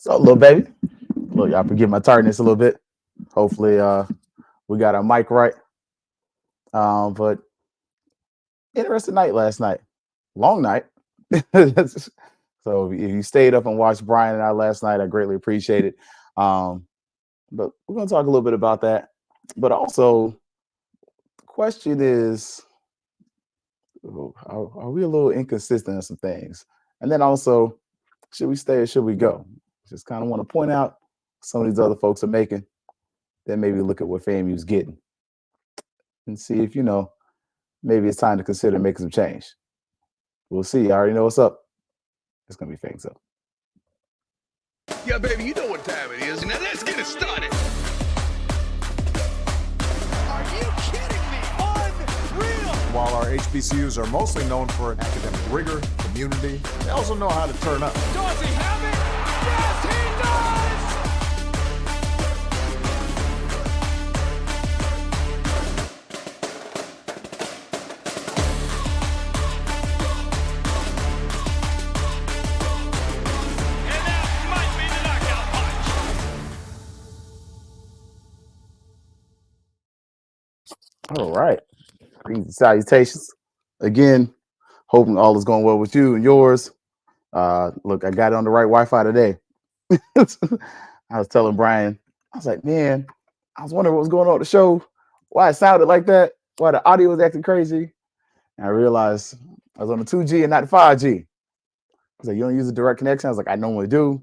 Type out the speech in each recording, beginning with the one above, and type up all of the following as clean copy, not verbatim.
So, little baby, look, y'all forgive my tardiness a little bit. Hopefully, we got our mic right. But interesting night last night, long night. So, if you stayed up and watched Brian and I last night, I greatly appreciate it. Um, but we're gonna talk a little bit about that. But also, the question is, are we a little inconsistent in some things? And then also, should we stay or should we go? Just kind of want to point out some of these other folks are making. Then maybe look at what FAMU's getting and see if maybe it's time to consider making some change. We'll see. I already know what's up. It's gonna be Fangs up. Yeah, baby, you know what time it is. Now let's get it started. Are you kidding me? Unreal! While our HBCUs are mostly known for academic rigor, community, they also know how to turn up. Does he have it? Yes, he does! And that might be the knockout punch. All right. Greetings and salutations. Again, hoping all is going well with you and yours. Look, I got it on the right Wi-Fi today. I was telling Brian, I was like, man, I was wondering what was going on with the show, why it sounded like that, why the audio was acting crazy. And I realized I was on the 2G and not the 5G. I was like, you don't use a direct connection? I was like, I normally do.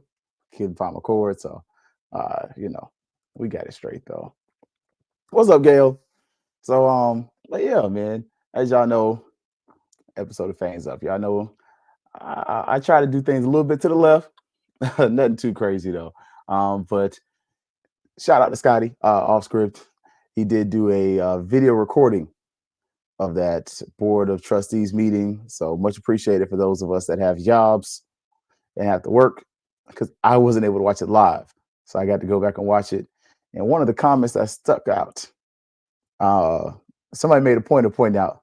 Couldn't find my cord, so we got it straight though. What's up, Gail? So but yeah, man, as y'all know, episode of Fangs Up. Y'all know I try to do things a little bit to the left. Nothing too crazy though. But shout out to Scotty off script. He did do a video recording of that board of trustees meeting. So much appreciated for those of us that have jobs and have to work, because I wasn't able to watch it live. So I got to go back and watch it. And one of the comments that stuck out, somebody made a point of pointing out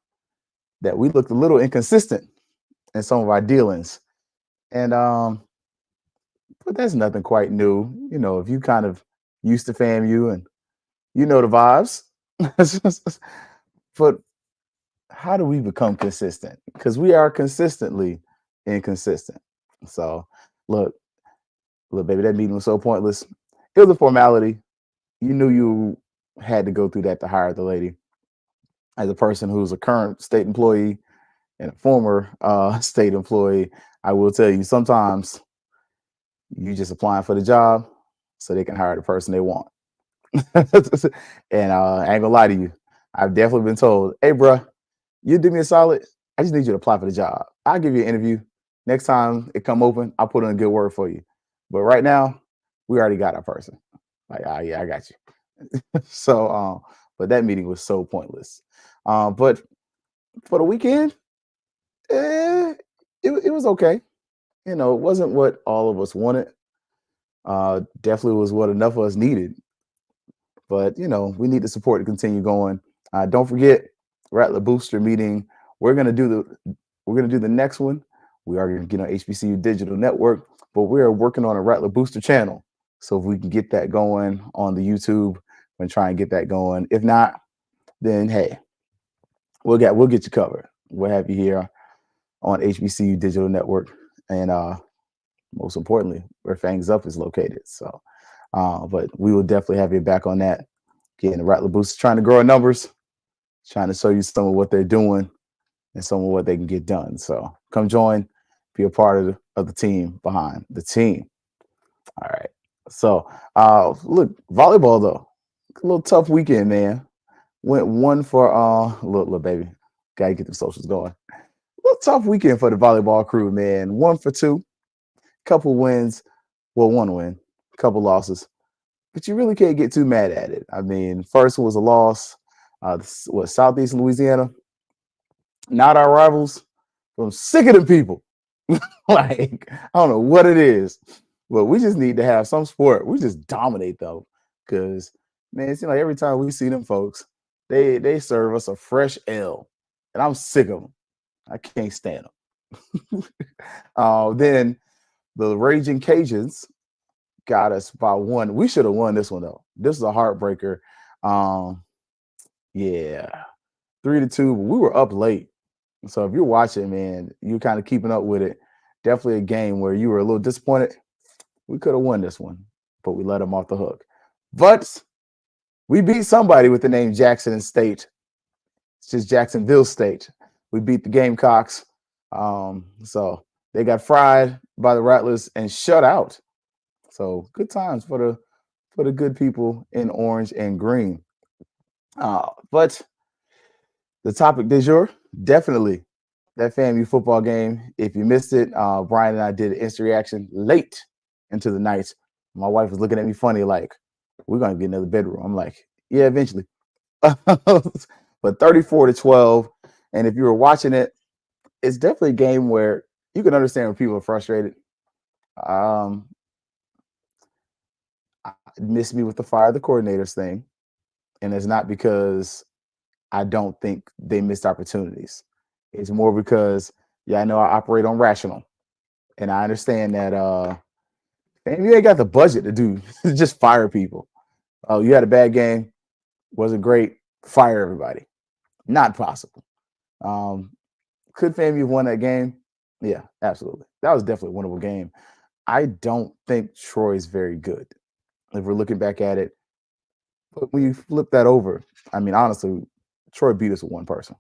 that we looked a little inconsistent in some of our dealings. And but that's nothing quite new. If you kind of used to FAMU and you know the vibes. But how do we become consistent? Because we are consistently inconsistent. So look, baby, that meeting was so pointless. It was a formality. You knew you had to go through that to hire the lady. As a person who's a current state employee and a former state employee, I will tell you, sometimes you just applying for the job so they can hire the person they want. And I ain't gonna lie to you, I've definitely been told, hey, bro, you do me a solid. I just need you to apply for the job. I'll give you an interview. Next time it come open, I'll put in a good word for you. But right now, we already got our person. Like, yeah, I got you. So, but that meeting was so pointless. But for the weekend, it was okay. It wasn't what all of us wanted. Definitely was what enough of us needed. But we need the support to continue going. Don't forget, Rattler Booster meeting. We're gonna do the next one. We are gonna get on HBCU Digital Network, but we are working on a Rattler Booster channel. So if we can get that going on the YouTube and try and get that going. If not, then hey, we'll get you covered. We'll have you here on HBCU Digital Network, and most importantly, where Fangs Up is located. So, but we will definitely have you back on that. Getting the Rattler Booster, trying to grow our numbers, trying to show you some of what they're doing and some of what they can get done. So come join, be a part of the team behind the team. All right. So look, volleyball though, a little tough weekend, man. Went one for little baby. Gotta get the socials going. A little tough weekend for the volleyball crew, man. 1-for-2, couple wins. Well, one win, couple losses. But you really can't get too mad at it. I mean, first was a loss. Southeast Louisiana. Not our rivals. But I'm sick of them people. Like, I don't know what it is, but we just need to have some sport. We just dominate though, because man, it seems like every time we see them folks, they serve us a fresh L, and I'm sick of them. I can't stand them. Then the Raging Cajuns got us by 1. We should have won this one though. This is a heartbreaker. Um, yeah, 3-2. We were up late, so if you're watching, man, you're kind of keeping up with it. Definitely a game where you were a little disappointed. We could have won this one, but we let them off the hook. But we beat somebody with the name Jackson State. It's just Jacksonville State. We beat the Gamecocks. So they got fried by the Rattlers and shut out. So good times for the good people in orange and green. But the topic du jour, definitely that FAMU football game. If you missed it, Brian and I did an instant reaction late into the night. My wife was looking at me funny, like, we're going to get another bedroom. I'm like, yeah, eventually. But 34-12. And if you were watching it, it's definitely a game where you can understand when people are frustrated. Missed me with the fire the coordinators thing. And it's not because I don't think they missed opportunities. It's more because, yeah, I know I operate on rational. And I understand that man, you ain't got the budget to do just fire people. Oh, you had a bad game, wasn't great, fire everybody. Not possible. Could FAMU have won that game? Yeah, absolutely. That was definitely a winnable game. I don't think Troy's very good. If we're looking back at it, but when you flip that over, I mean, honestly, Troy beat us with one person.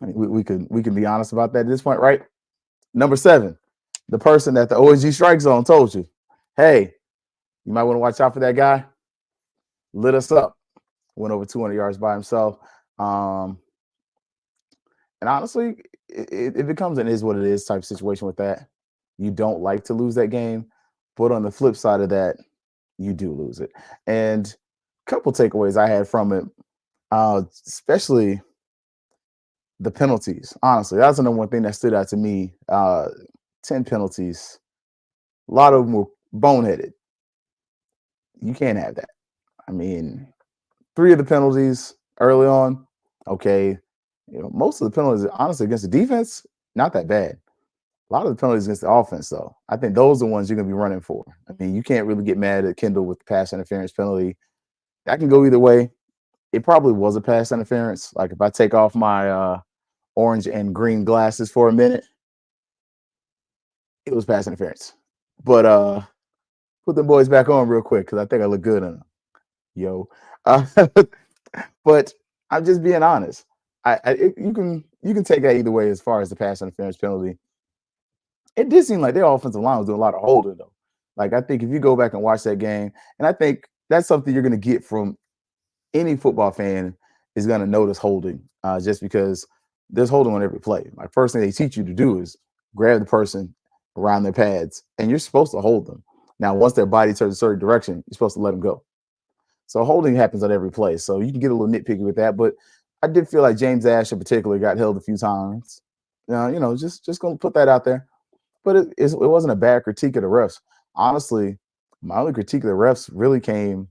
I mean, we can be honest about that at this point, right? Number 7, the person that the OSG strike zone told you, hey, you might want to watch out for that guy. Lit us up. Went over 200 yards by himself. And honestly, it becomes an is what it is type situation with that. You don't like to lose that game, but on the flip side of that, you do lose it. And a couple takeaways I had from it, especially the penalties. Honestly, that's the number one thing that stood out to me. 10 penalties. A lot of them were boneheaded. You can't have that. I mean, 3 of the penalties early on, okay. Most of the penalties, honestly, against the defense, not that bad. A lot of the penalties against the offense, though, I think those are the ones you're going to be running for. I mean, you can't really get mad at Kendall with the pass interference penalty. That can go either way. It probably was a pass interference. Like if I take off my orange and green glasses for a minute, it was pass interference. But put them boys back on real quick because I think I look good in them. Yo. But I'm just being honest. You can take that either way as far as the pass interference penalty. It did seem like their offensive line was doing a lot of holding, though. Like, I think if you go back and watch that game, and I think that's something you're going to get from any football fan is going to notice holding, just because there's holding on every play. Like, first thing they teach you to do is grab the person around their pads, and you're supposed to hold them. Now, once their body turns a certain direction, you're supposed to let them go. So holding happens on every play. So you can get a little nitpicky with that, but I did feel like James Ash in particular got held a few times. Just going to put that out there. But it wasn't a bad critique of the refs. Honestly, my only critique of the refs really came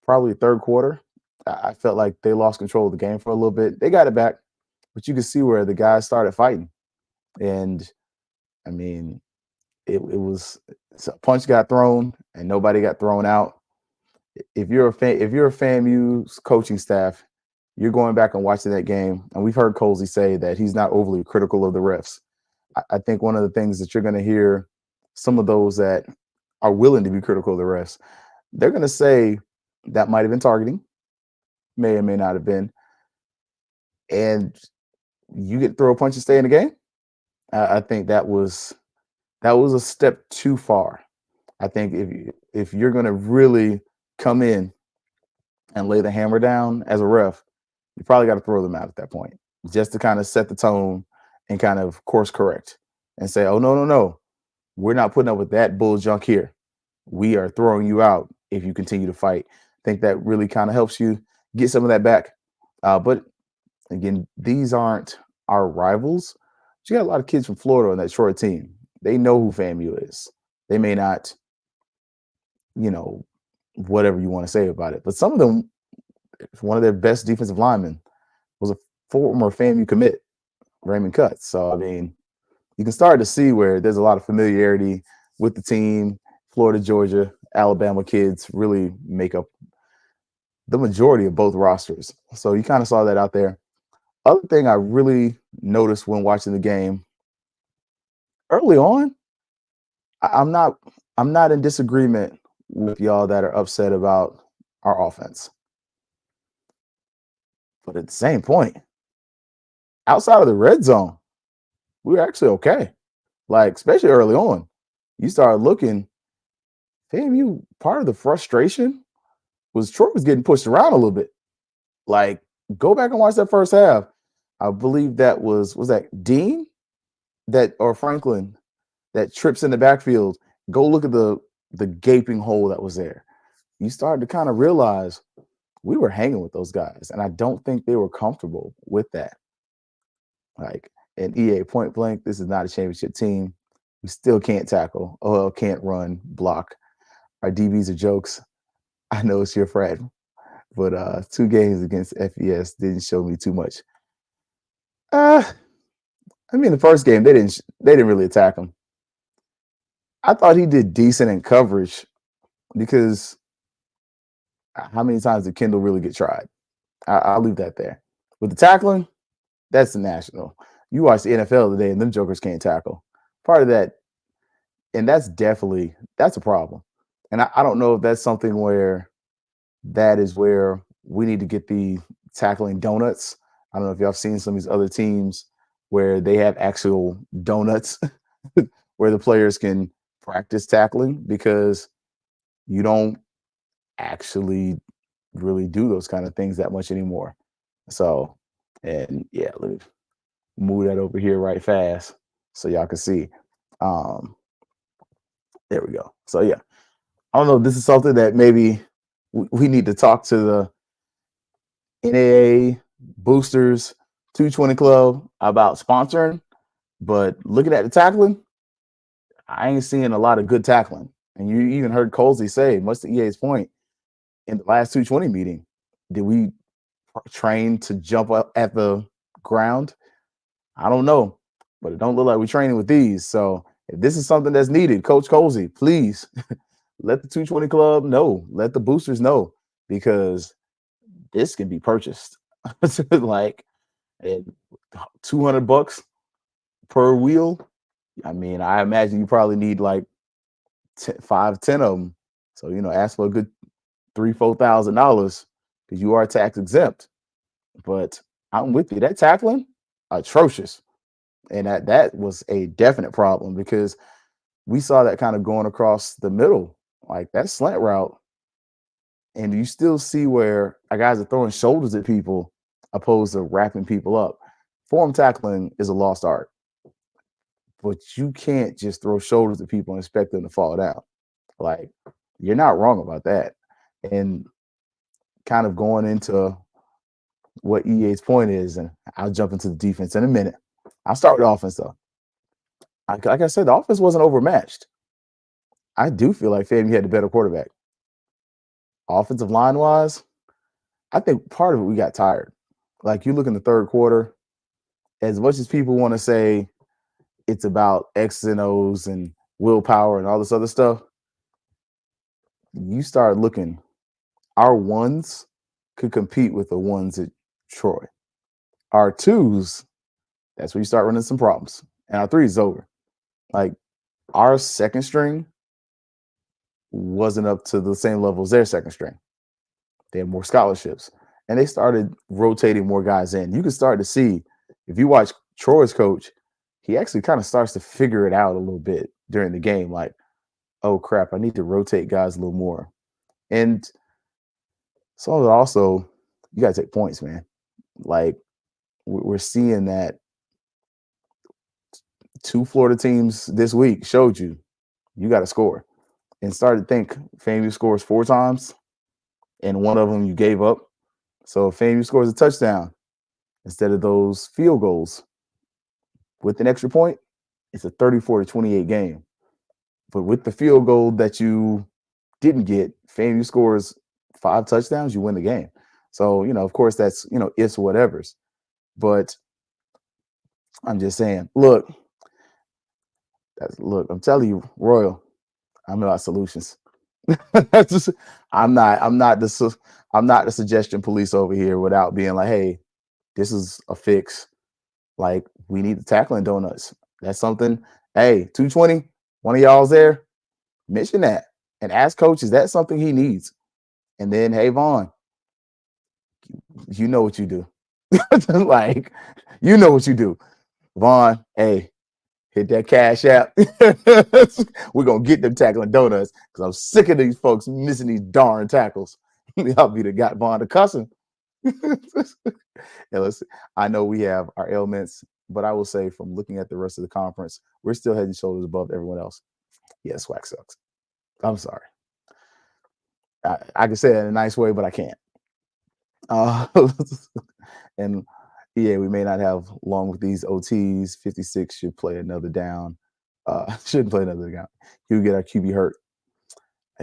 probably third quarter. I felt like they lost control of the game for a little bit. They got it back, but you could see where the guys started fighting. And, I mean, it was a punch got thrown and nobody got thrown out. If you're a FAMU's coaching staff, you're going back and watching that game. And we've heard Colsey say that he's not overly critical of the refs. I think one of the things that you're going to hear some of those that are willing to be critical of the refs, they're going to say that might have been targeting, may or may not have been. And you get throw a punch and stay in the game. I think that was a step too far. I think if you're going to really come in and lay the hammer down as a ref, you probably got to throw them out at that point, just to kind of set the tone and kind of course correct and say, oh, no, we're not putting up with that bull junk here. We are throwing you out if you continue to fight. I think that really kind of helps you get some of that back. But again, these aren't our rivals. But you got a lot of kids from Florida on that short team. They know who FAMU is. They may not, whatever you want to say about it. But some of them, one of their best defensive linemen was a former FAMU commit, Raymond Cutts. So, I mean, you can start to see where there's a lot of familiarity with the team. Florida, Georgia, Alabama kids really make up the majority of both rosters. So you kind of saw that out there. Other thing I really noticed when watching the game early on, I'm not in disagreement with y'all that are upset about our offense. But at the same point, outside of the red zone, we were actually okay. Like, especially early on. You started looking, FAMU, part of the frustration was Troy was getting pushed around a little bit. Like, go back and watch that first half. I believe that was that Dean that or Franklin that trips in the backfield. Go look at the gaping hole that was there. You started to kind of realize we were hanging with those guys, and I don't think they were comfortable with that. Like, an EA point blank, this is not a championship team. We still can't tackle. OL can't run, block. Our DBs are jokes. I know it's your friend, but 2 games against FES didn't show me too much. I mean, the first game they didn't really attack him. I thought he did decent in coverage because how many times did Kendall really get tried? I'll leave that there. With the tackling, that's the national. You watch the NFL today, and them jokers can't tackle. Part of that, and that's a problem. And I don't know if that's something where that is where we need to get the tackling donuts. I don't know if y'all have seen some of these other teams where they have actual donuts where the players can practice tackling because you don't actually really do those kind of things that much anymore. So, and yeah, let me move that over here right fast so y'all can see. There we go. So yeah, I don't know if this is something that maybe we need to talk to the NAA boosters 220 club about sponsoring, but looking at the tackling, I ain't seeing a lot of good tackling. And you even heard Colsey say, much to EA's point, in the last 220 meeting, did we train to jump up at the ground? I don't know, but it don't look like we're training with these. So if this is something that's needed, Coach Colsey, please let the 220 club know, let the boosters know, because this can be purchased. Like, and $200 per wheel. I mean, I imagine you probably need like 5, 10 of them. So, ask for a good $3,000-$4,000 because you are tax exempt. But I'm with you. That tackling, atrocious. And that was a definite problem because we saw that kind of going across the middle, like that slant route. And you still see where guys are throwing shoulders at people opposed to wrapping people up. Form tackling is a lost art. But you can't just throw shoulders at people and expect them to fall down. Like, you're not wrong about that. And kind of going into what EA's point is, and I'll jump into the defense in a minute. I'll start with the offense, though. Like I said, the offense wasn't overmatched. I do feel like FAMU had the better quarterback. Offensive line-wise, I think part of it we got tired. Like, you look in the third quarter, as much as people want to say it's about X's and O's and willpower and all this other stuff, you start looking, our ones could compete with the ones at Troy. Our twos, that's where you start running some problems. And our threes is over. Like, our second string wasn't up to the same level as their second string. They had more scholarships. And they started rotating more guys in. You can start to see, if you watch Troy's coach, he actually kind of starts to figure it out a little bit during the game. Like, oh, crap, I need to rotate guys a little more. And so also, you got to take points, man. Like, we're seeing that 2 Florida teams this week showed you got to score. And started to think FAMU scores 4 times, and one of them you gave up. So if FAMU scores a touchdown instead of those field goals with an extra point, it's a 34-28 game. But with the field goal that you didn't get, FAMU scores 5 touchdowns, you win the game. So, of course, that's, it's whatevers. But I'm just saying, look, I'm telling you, Royal, I'm about solutions. That's just, I'm not the suggestion police over here without being like, hey, this is a fix. Like, we need the tackling donuts. That's something. Hey, 220, one of y'all's there. Mention that and ask coach, is that something he needs? And then, hey, Vaughn, you know what you do. Like, you know what you do. Vaughn, hey, hit that cash app. We're going to get them tackling donuts because I'm sick of these folks missing these darn tackles. I'll be the got Vaughn to cussing. Yeah, listen, I know we have our ailments, but I will say from looking at the rest of the conference, we're still head and shoulders above everyone else. Yeah, SWAC sucks. I'm sorry. I can say it in a nice way, but I can't. And yeah, we may not have long with these OTs. 56 should play another down. Shouldn't play another down. He'll get our QB hurt.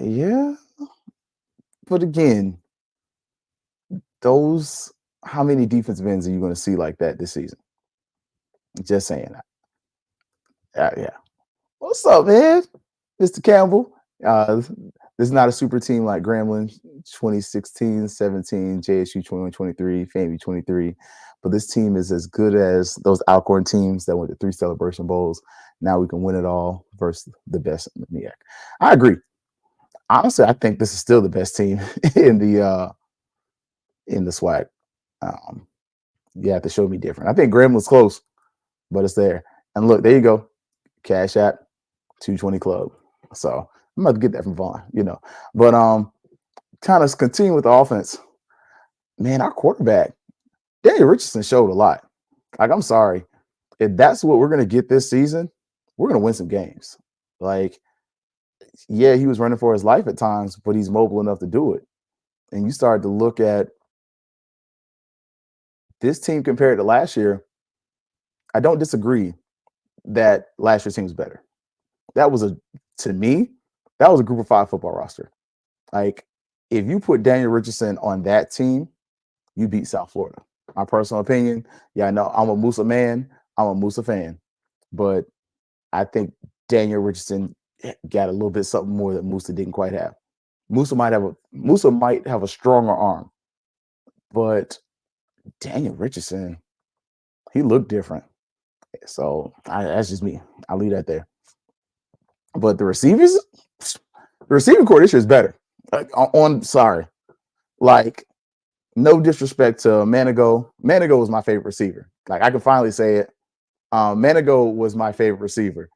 Yeah. But again, how many defensive ends are you going to see like that this season? Just saying that. Yeah. What's up, man? Mr. Campbell. This is not a super team like Grambling 2016, 17, JSU 21, 23, FAMU 23. But this team is as good as those Alcorn teams that went to 3 Celebration Bowls. Now we can win it all versus the best in the MEAC. I agree. Honestly, I think this is still the best team in the SWAC. You have to show me different. I think Grambling's close, but it's there. And look, there you go. Cash App, 220 Club. So I'm about to get that from Vaughn, But kind of continue with the offense. Man, our quarterback, Daniel Richardson, showed a lot. Like, I'm sorry. If that's what we're going to get this season, we're going to win some games. Like, yeah, he was running for his life at times, but he's mobile enough to do it. And you start to look at this team compared to last year. I don't disagree that last year's team was better. To me, that was a group of 5 football roster. Like, if you put Daniel Richardson on that team, you beat South Florida. My personal opinion. Yeah, I know I'm a Musa man. I'm a Musa fan. But I think Daniel Richardson got a little bit something more that Musa didn't quite have. Musa might have a stronger arm. But Daniel Richardson, he looked different. So that's just me. I'll leave that there. But the receiving core this year is better. Like, no disrespect to Manigo. Manigo was my favorite receiver. Like, I can finally say it. Manigo was my favorite receiver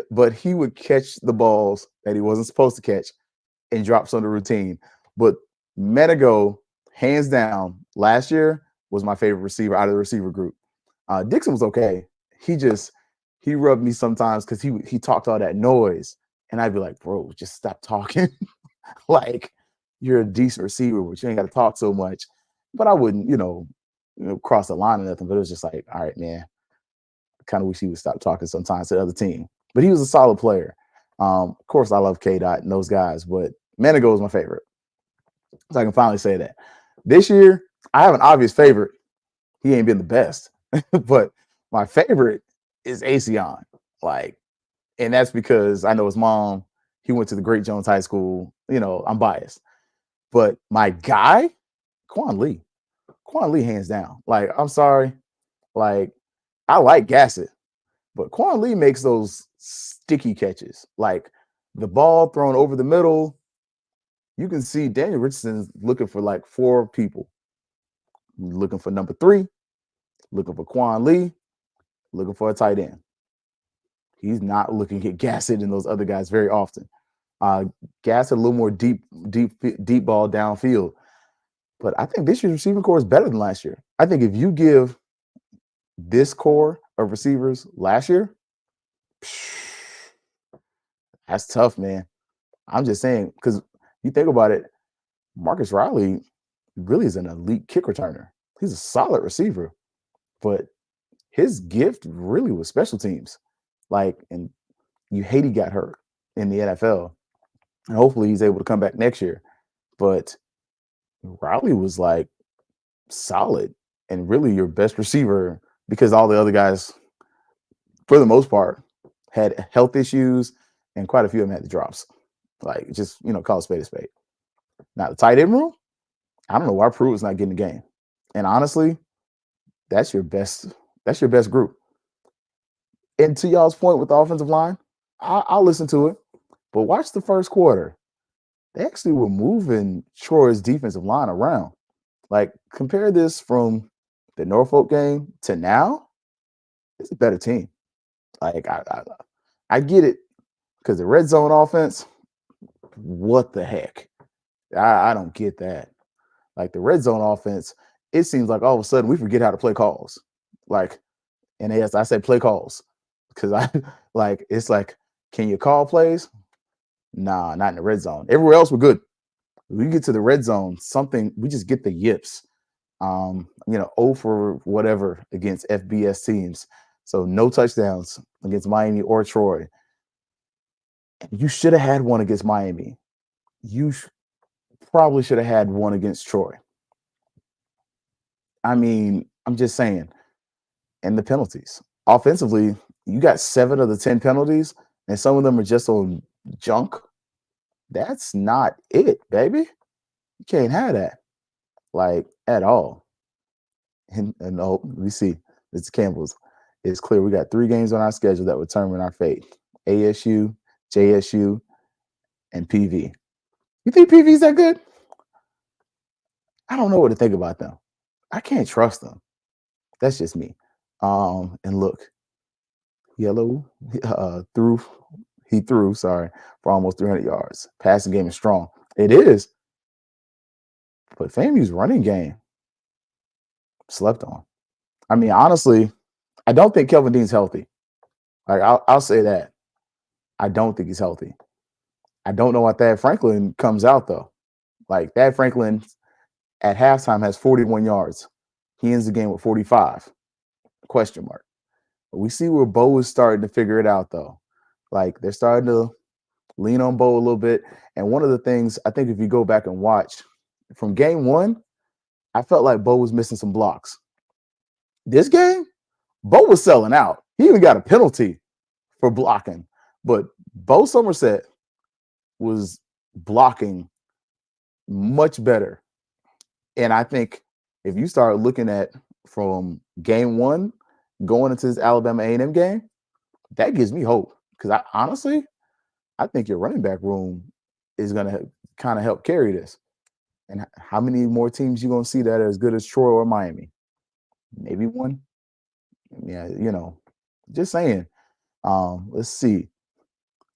but he would catch the balls that he wasn't supposed to catch and drop some of the routine. But Manigo, hands down, last year was my favorite receiver out of the receiver group. Dixon was okay. He rubbed me sometimes because he talked all that noise. And I'd be like, bro, just stop talking. Like, you're a decent receiver, but you ain't got to talk so much. But I wouldn't, cross the line or nothing. But it was just like, all right, man. I kind of wish he would stop talking sometimes to the other team. But he was a solid player. Of course, I love K-Dot and those guys, but Manigo was my favorite. So I can finally say that. This year, I have an obvious favorite. He ain't been the best. But my favorite is Asion. Like, and that's because I know his mom, he went to the Great Jones High School. I'm biased. But my guy, Quan Lee. Quan Lee, hands down. Like, I'm sorry. Like, I like Gassett, but Quan Lee makes those sticky catches. Like, the ball thrown over the middle. You can see Daniel Richardson looking for like 4 people. Looking for number 3, looking for Quan Lee, looking for a tight end. He's not looking at Gassett and those other guys very often. Gassett a little more deep ball downfield. But I think this year's receiving core is better than last year. I think if you give this core of receivers last year, that's tough, man. I'm just saying, because you think about it, Marcus Riley really is an elite kick returner. He's a solid receiver, but his gift really was special teams. Like, and you hate he got hurt in the NFL, and hopefully he's able to come back next year. But Riley was like solid and really your best receiver because all the other guys, for the most part, had health issues and quite a few of them had the drops. Like, just, call a spade a spade. Now, the tight end room, I don't know why Pruitt's not getting the game. And honestly, that's your best. That's your best group. And to y'all's point with the offensive line, I'll listen to it. But watch the first quarter. They actually were moving Troy's defensive line around. Like, compare this from the Norfolk game to now. It's a better team. Like, I get it, because the red zone offense, what the heck? I don't get that. Like, the red zone offense, it seems like all of a sudden we forget how to play calls. Like, and yes, I said play calls, because it's like, can you call plays? Nah, not in the red zone. Everywhere else we're good. We get to the red zone, we just get the yips. 0 for whatever against FBS teams. So no touchdowns against Miami or Troy. You should have had one against Miami. You probably should have had one against Troy. I mean, I'm just saying. And the penalties. Offensively, you got 7 of the 10 penalties, and some of them are just on junk. That's not it, baby. You can't have that, like, at all. And we see it's Campbell's. It's clear we got 3 games on our schedule that will determine our fate: ASU, JSU, and PV. You think PV's that good? I don't know what to think about them. I can't trust them. That's just me. And look, Yellow threw for almost 300 yards. Passing game is strong. It is. But FAMU's running game slept on. I mean, honestly, I don't think Kelvin Dean's healthy. Like, I'll say that. I don't think he's healthy. I don't know what Thad Franklin comes out, though. Like, Thad Franklin at halftime has 41 yards. He ends the game with 45. Question mark. But we see where Bo is starting to figure it out, though. Like, they're starting to lean on Bo a little bit. And one of the things, I think if you go back and watch, from game 1, I felt like Bo was missing some blocks. This game, Bo was selling out. He even got a penalty for blocking. But Bo Somerset was blocking much better. And I think if you start looking at from game 1 going into this Alabama A&M game, that gives me hope. Because I think your running back room is going to kind of help carry this. And how many more teams you going to see that are as good as Troy or Miami? Maybe one. Yeah, just saying. Let's see.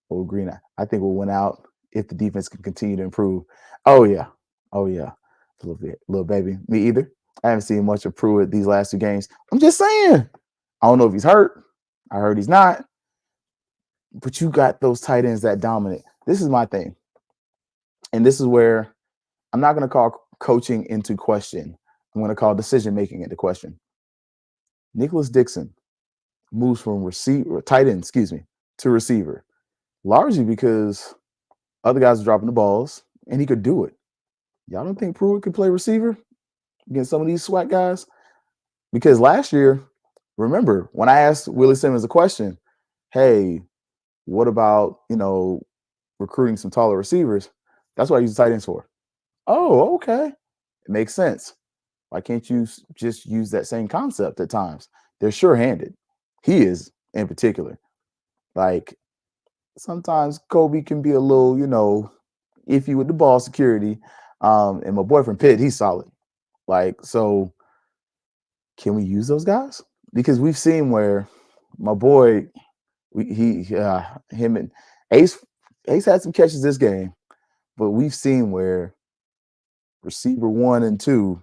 Old Green, I think we'll win out if the defense can continue to improve. Oh yeah. A little baby. Me either. I haven't seen much of Pruitt these last 2 games. I'm just saying. I don't know if he's hurt. I heard he's not. But you got those tight ends that dominate. This is my thing. And this is where I'm not going to call coaching into question. I'm going to call decision-making into question. Nicholas Dixon moves from tight end, to receiver, largely because other guys are dropping the balls, and he could do it. Y'all don't think Pruitt could play receiver against some of these SWAC guys? Because last year, remember, when I asked Willie Simmons a question, hey, what about, recruiting some taller receivers? That's what I use tight ends for. Oh, okay. It makes sense. Why can't you just use that same concept at times? They're sure-handed. He is, in particular. Like, sometimes Kobe can be a little, iffy with the ball security. And my boyfriend Pitt, he's solid. Like, so can we use those guys? Because we've seen where my boy, him and Ace had some catches this game, but we've seen where receiver 1 and 2,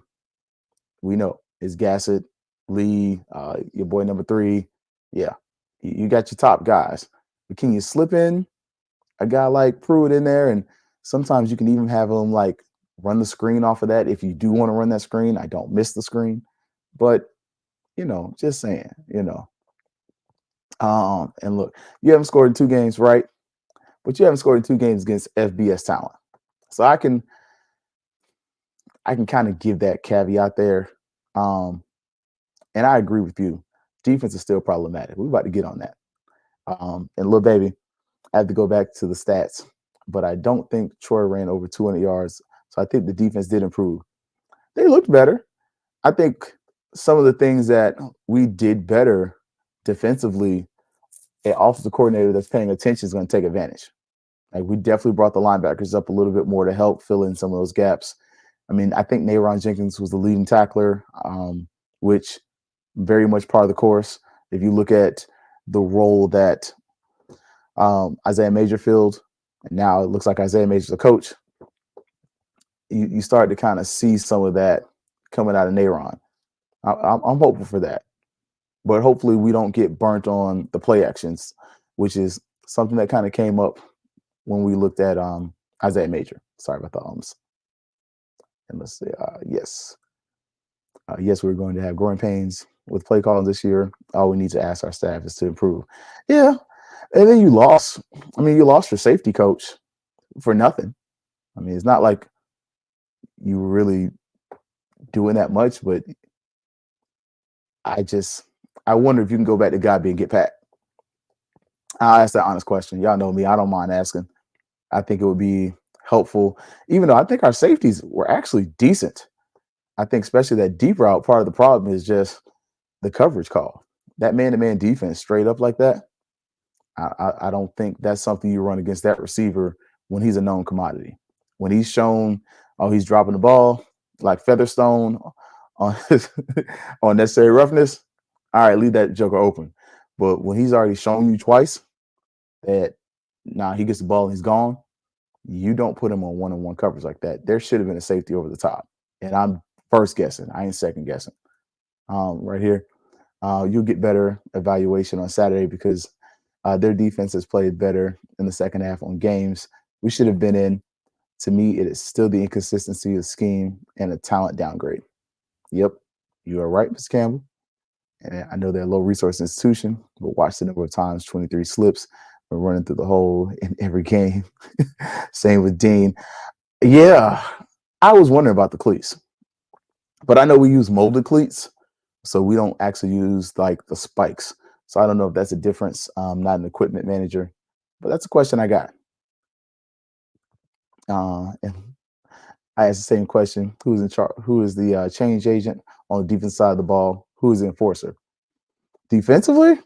we know, is Gassett, Lee, your boy number 3. Yeah, you got your top guys. But can you slip in a guy like Pruitt in there? And sometimes you can even have him like run the screen off of that if you do want to run that screen. I don't miss the screen. But, just saying, and look, you haven't scored in 2 games, right? But you haven't scored in 2 games against FBS talent. So I can kind of give that caveat there. And I agree with you. Defense is still problematic. We're about to get on that. And little baby, I have to go back to the stats but I don't think Troy ran over 200 yards. So I think the defense did improve. They looked better. I think some of the things that we did better defensively, an offensive coordinator that's paying attention is going to take advantage. Like we definitely brought the linebackers up a little bit more to help fill in some of those gaps. I mean, I think Nayron Jenkins was the leading tackler, which very much part of the course. If you look at the role that Isaiah Major filled, and now it looks like Isaiah Major's a coach, you start to kind of see some of that coming out of Nayron. I'm hopeful for that. But hopefully we don't get burnt on the play actions, which is something that kind of came up when we looked at Isaiah Major. Sorry about the ums. And let's see, yes. Yes, we're going to have growing pains with play calling this year. All we need to ask our staff is to improve. Yeah. And then you lost. I mean, you lost your safety coach for nothing. I mean, it's not like you were really doing that much, but I wonder if you can go back to Godby and get Pat. I'll ask that honest question. Y'all know me. I don't mind asking. I think it would be helpful, even though I think our safeties were actually decent. I think especially that deep route, part of the problem is just the coverage call. That man-to-man defense straight up like that, I don't think that's something you run against that receiver when he's a known commodity. When he's shown, he's dropping the ball like Featherstone on on necessary roughness, all right, leave that joker open. But when he's already shown you twice that he gets the ball and he's gone, you don't put him on one-on-one coverage like that. There should have been a safety over the top. And I'm first guessing. I ain't second guessing. Right here. You'll get better evaluation on Saturday because their defense has played better in the second half on games we should have been in. To me, it is still the inconsistency of scheme and a talent downgrade. Yep, you are right, Ms. Campbell. And I know they're a low resource institution, but watch the number of times 23 slips are running through the hole in every game. Same with Dean. Yeah, I was wondering about the cleats, but I know we use molded cleats, so we don't actually use like the spikes. So I don't know if that's a difference. I'm not an equipment manager, but that's a question I got. And I asked the same question: Who's in charge? Who is the change agent on the defense side of the ball? Who is the enforcer? Defensively,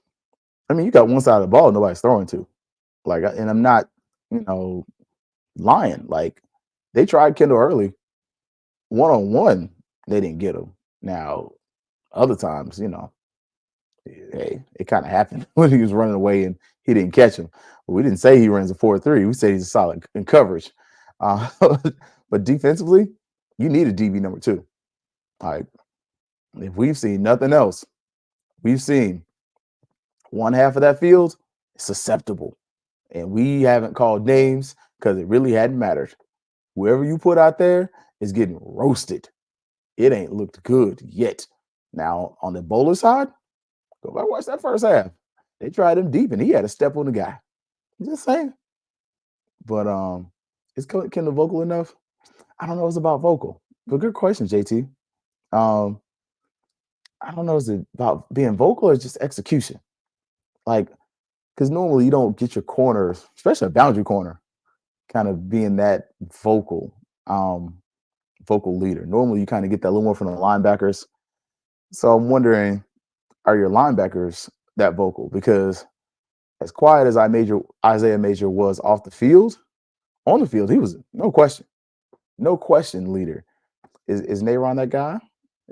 I mean, you got one side of the ball nobody's throwing to. Like, and I'm not, lying. Like, they tried Kendall early, one-on-one, they didn't get him. Now, other times, hey, it kind of happened when he was running away and he didn't catch him. But we didn't say he runs a 4-3. We said he's solid in coverage. But defensively, you need a DB number 2. Like, if we've seen nothing else, we've seen one half of that field susceptible. And we haven't called names because it really hadn't mattered. Whoever you put out there is getting roasted. It ain't looked good yet. Now, on the bowler side, go back and watch that first half. They tried him deep, and he had a step on the guy. Just saying. But is Kendall vocal enough? I don't know. It's about vocal. But good question, JT. I don't know. Is it about being vocal or just execution? Like, because normally you don't get your corners, especially a boundary corner, kind of being that vocal leader. Normally you kind of get that a little more from the linebackers. So I'm wondering, are your linebackers that vocal? Because as quiet as Isaiah Major was off the field, on the field, he was no question leader. Is Nayron that guy?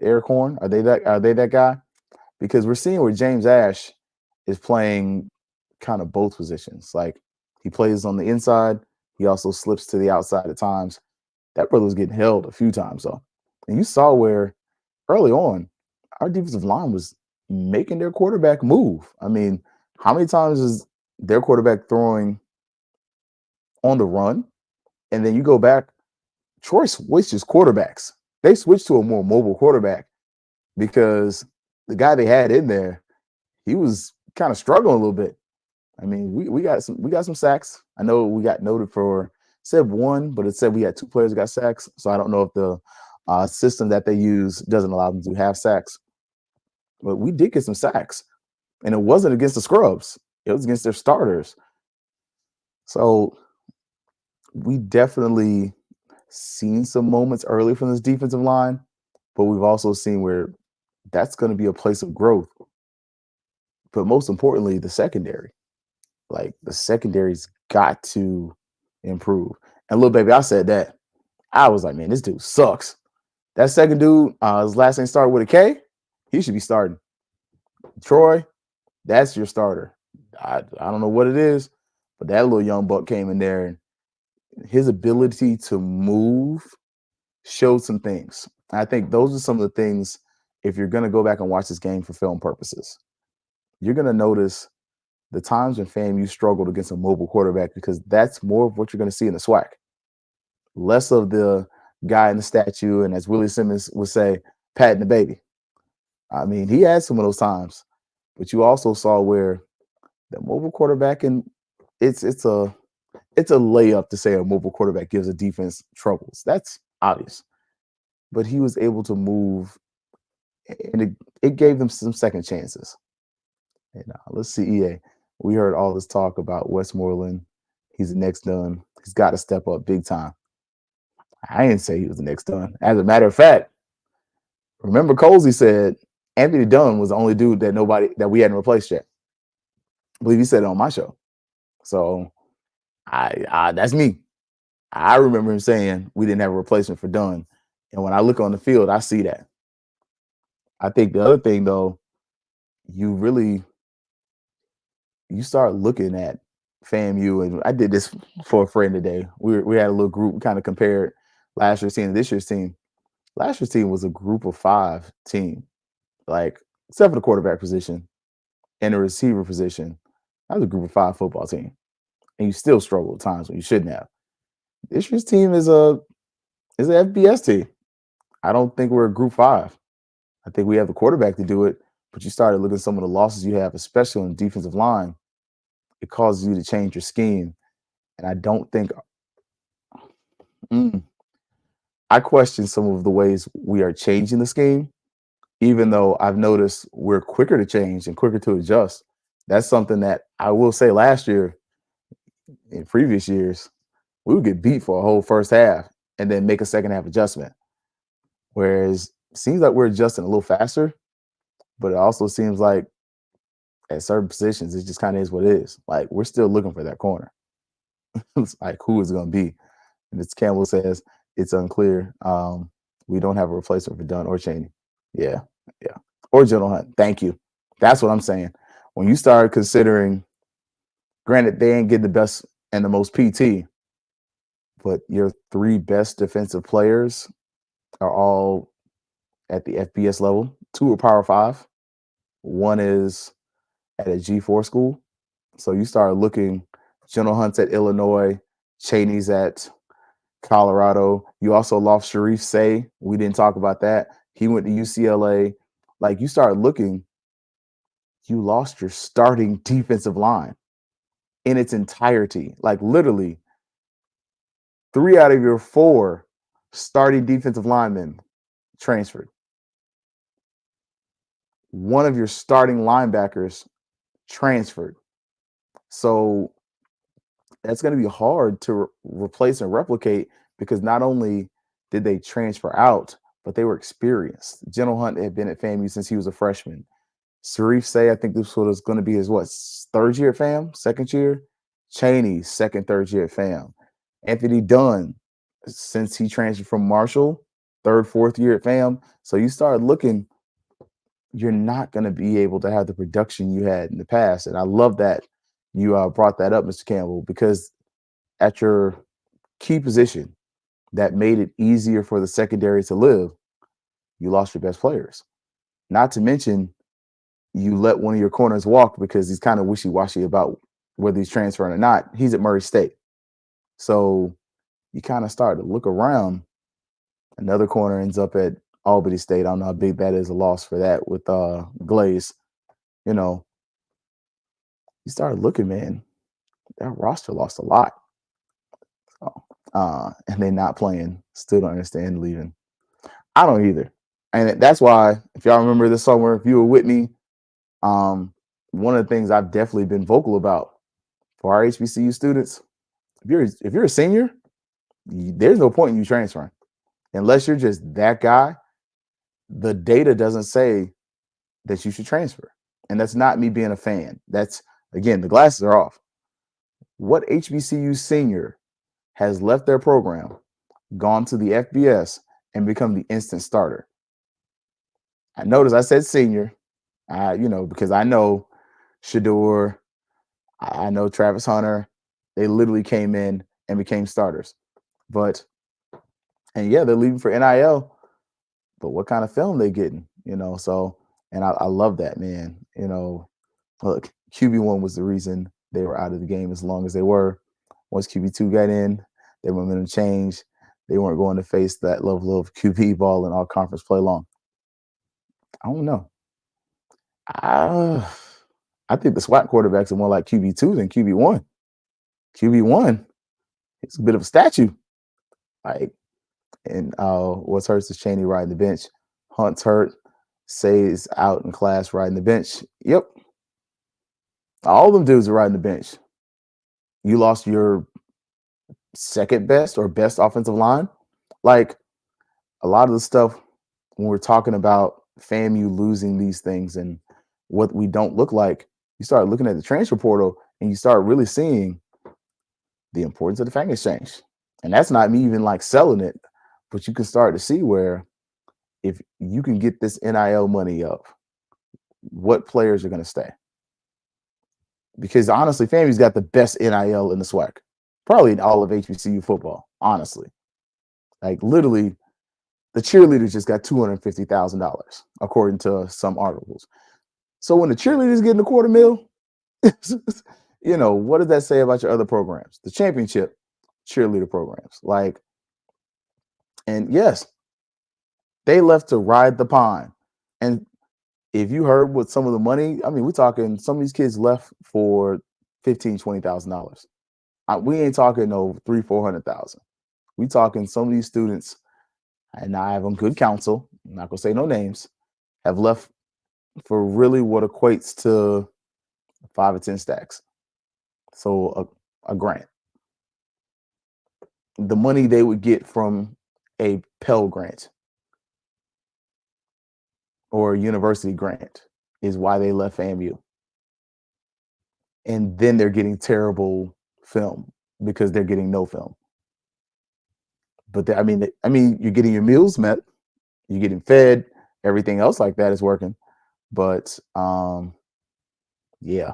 Eric Horn, are they that guy? Because we're seeing where James Ash is playing kind of both positions. Like, he plays on the inside, he also slips to the outside at times. That brother was getting held a few times though. And you saw where early on our defensive line was making their quarterback move. I mean, how many times is their quarterback throwing on the run? And then you go back, Troy switches quarterbacks. They switched to a more mobile quarterback because the guy they had in there, he was kind of struggling a little bit. I mean, we got some sacks. I know we got noted for, said one, but it said we had 2 players who got sacks. So I don't know if the system that they use doesn't allow them to have sacks. But we did get some sacks, and it wasn't against the scrubs. It was against their starters. So we definitely seen some moments early from this defensive line, but we've also seen where that's going to be a place of growth. But most importantly, the secondary. Like the secondary's got to improve. And little baby, I said that. I was like, man, this dude sucks. That second dude, his last name started with a K. He should be starting. Troy, that's your starter. I don't know what it is, but that little young buck came in there and his ability to move showed some things. I think those are some of the things, if you're going to go back and watch this game for film purposes, you're going to notice the times when FAMU struggled against a mobile quarterback, because that's more of what you're going to see in the SWAC. Less of the guy in the statue, and as Willie Simmons would say, patting the baby. I mean, he had some of those times, but you also saw where the mobile quarterback, and it's a layup to say a mobile quarterback gives a defense troubles. That's obvious. But he was able to move, and it gave them some second chances. And let's see, EA. We heard all this talk about Westmoreland. He's the next done. He's got to step up big time. I didn't say he was the next done. As a matter of fact, remember Colsey said Anthony Dunn was the only dude that we hadn't replaced yet. I believe he said it on my show. So I that's me. I remember him saying we didn't have a replacement for Dunn. And when I look on the field, I see that. I think the other thing, though, you start looking at FAMU, and I did this for a friend today. We had a little group, kind of compared last year's team to this year's team. Last year's team was a group of 5 team, like except for the quarterback position and the receiver position. That was a group of 5 football team, and you still struggle at times when you shouldn't have. This year's team is an FBS team. I don't think we're a group 5. I think we have the quarterback to do it, but you started looking at some of the losses you have, especially on the defensive line. It causes you to change your scheme. And I don't think I question some of the ways we are changing the scheme, even though I've noticed we're quicker to change and quicker to adjust. That's something that I will say last year, in previous years, we would get beat for a whole first half and then make a second half adjustment. Whereas it seems like we're adjusting a little faster, but it also seems like at certain positions, it just kind of is what it is. Like, we're still looking for that corner. It's like, who is it going to be? And as Campbell says, it's unclear. We don't have a replacement for Dunn or Cheney. Yeah. Or General Hunt. Thank you. That's what I'm saying. When you start considering, granted, they ain't getting the best and the most PT, but your 3 best defensive players are all at the FBS level. 2 are Power 5. 1 is at a G4 school. So you start looking, General Hunt's at Illinois, Cheney's at Colorado. You also lost Sharif Say. We didn't talk about that. He went to UCLA. Like, you start looking, you lost your starting defensive line in its entirety. Like, literally, 3 out of your 4 starting defensive linemen transferred. 1 of your starting linebackers transferred. So that's going to be hard to replace and replicate, because not only did they transfer out, but they were experienced. General Hunt had been at FAMU since he was a freshman. Sharif Say, I think this was going to be his 3rd year at FAM, 2nd year. Cheney, 2nd, 3rd year at FAM. Anthony Dunn, since he transferred from Marshall, 3rd, 4th year at FAM. So you start looking, you're not going to be able to have the production you had in the past. And I love that you brought that up, Mr. Campbell, because at your key position that made it easier for the secondary to live, you lost your best players. Not to mention, you let one of your corners walk because he's kind of wishy-washy about whether he's transferring or not. He's at Murray State. So you kind of start to look around. Another corner ends up at Albany State. I don't know how big that is a loss for that with Glaze. You start looking, man, that roster lost a lot. So, and they're not playing. Still don't understand leaving. I don't either. And that's why, if y'all remember this somewhere, if you were with me, one of the things I've definitely been vocal about for our HBCU students, if you're a senior, there's no point in you transferring unless you're just that guy. The data doesn't say that you should transfer. And that's not me being a fan. That's, again, the glasses are off. What HBCU senior has left their program, gone to the FBS, and become the instant starter? I noticed I said senior, because I know Shador, I know Travis Hunter. They literally came in and became starters. And yeah, they're leaving for NIL, but what kind of film they getting? So, and I love that, man. Look, QB1 was the reason they were out of the game as long as they were. Once QB2 got in, their momentum changed. They weren't going to face that level of QB ball and all conference play long. I don't know. I think the SWAC quarterbacks are more like QB2 than QB1. QB1, it's a bit of a statue. And what's hurts is Chaney riding the bench. Hunt's hurt. Say's out in class riding the bench. Yep. All them dudes are riding the bench. You lost your second best or best offensive line. Like, a lot of the stuff when we're talking about FAMU losing these things and what we don't look like, you start looking at the transfer portal and you start really seeing the importance of the Fangs exchange. And that's not me even like selling it, but you can start to see where if you can get this NIL money up, what players are going to stay. Because honestly, FAMU's got the best NIL in the SWAC, probably in all of HBCU football, honestly. Like, literally, the cheerleaders just got $250,000, according to some articles. So when the cheerleaders getting $250,000, what does that say about your other programs? The championship cheerleader programs. And yes, they left to ride the pine. And if you heard what some of the money, I mean, we're talking some of these kids left for $15,000, $20,000. We ain't talking no $300,000, $400,000. We talking some of these students, and I have on good counsel, I'm not gonna say no names, have left for really what equates to 5 or 10 stacks. So a grant. The money they would get from a Pell Grant or a university grant is why they left FAMU. And then they're getting terrible film because they're getting no film. But I mean, you're getting your meals met, you're getting fed, everything else like that is working. But yeah.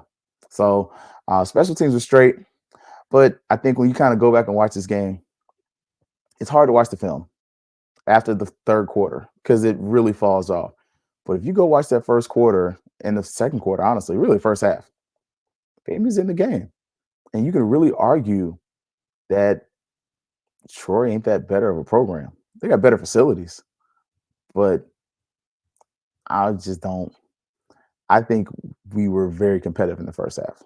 So special teams were straight. But I think when you kind of go back and watch this game, it's hard to watch the film after the third quarter because it really falls off. But if you go watch that first quarter and the second quarter, honestly, really first half, FAMU's in the game. And you can really argue that Troy ain't that better of a program. They got better facilities. But I just don't. I think we were very competitive in the first half.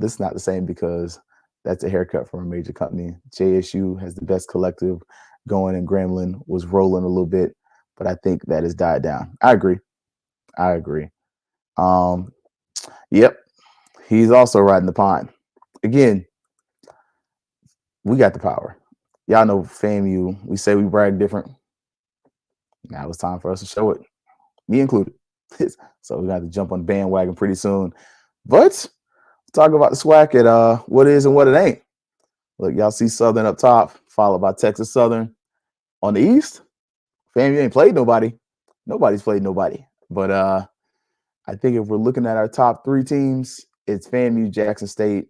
This is not the same because that's a haircut from a major company. JSU has the best collective going, and Gremlin was rolling a little bit, but I think that has died down. I agree. Yep. He's also riding the pine. Again, we got the power. Y'all know FAMU, we say we brag different. Now it's time for us to show it. Me included. So we got to jump on the bandwagon pretty soon. But talk about the SWAC at what is and what it ain't. Look, y'all see Southern up top, followed by Texas Southern. On the East, FAMU ain't played nobody. Nobody's played nobody. But I think if we're looking at our top 3 teams, it's FAMU, Jackson State,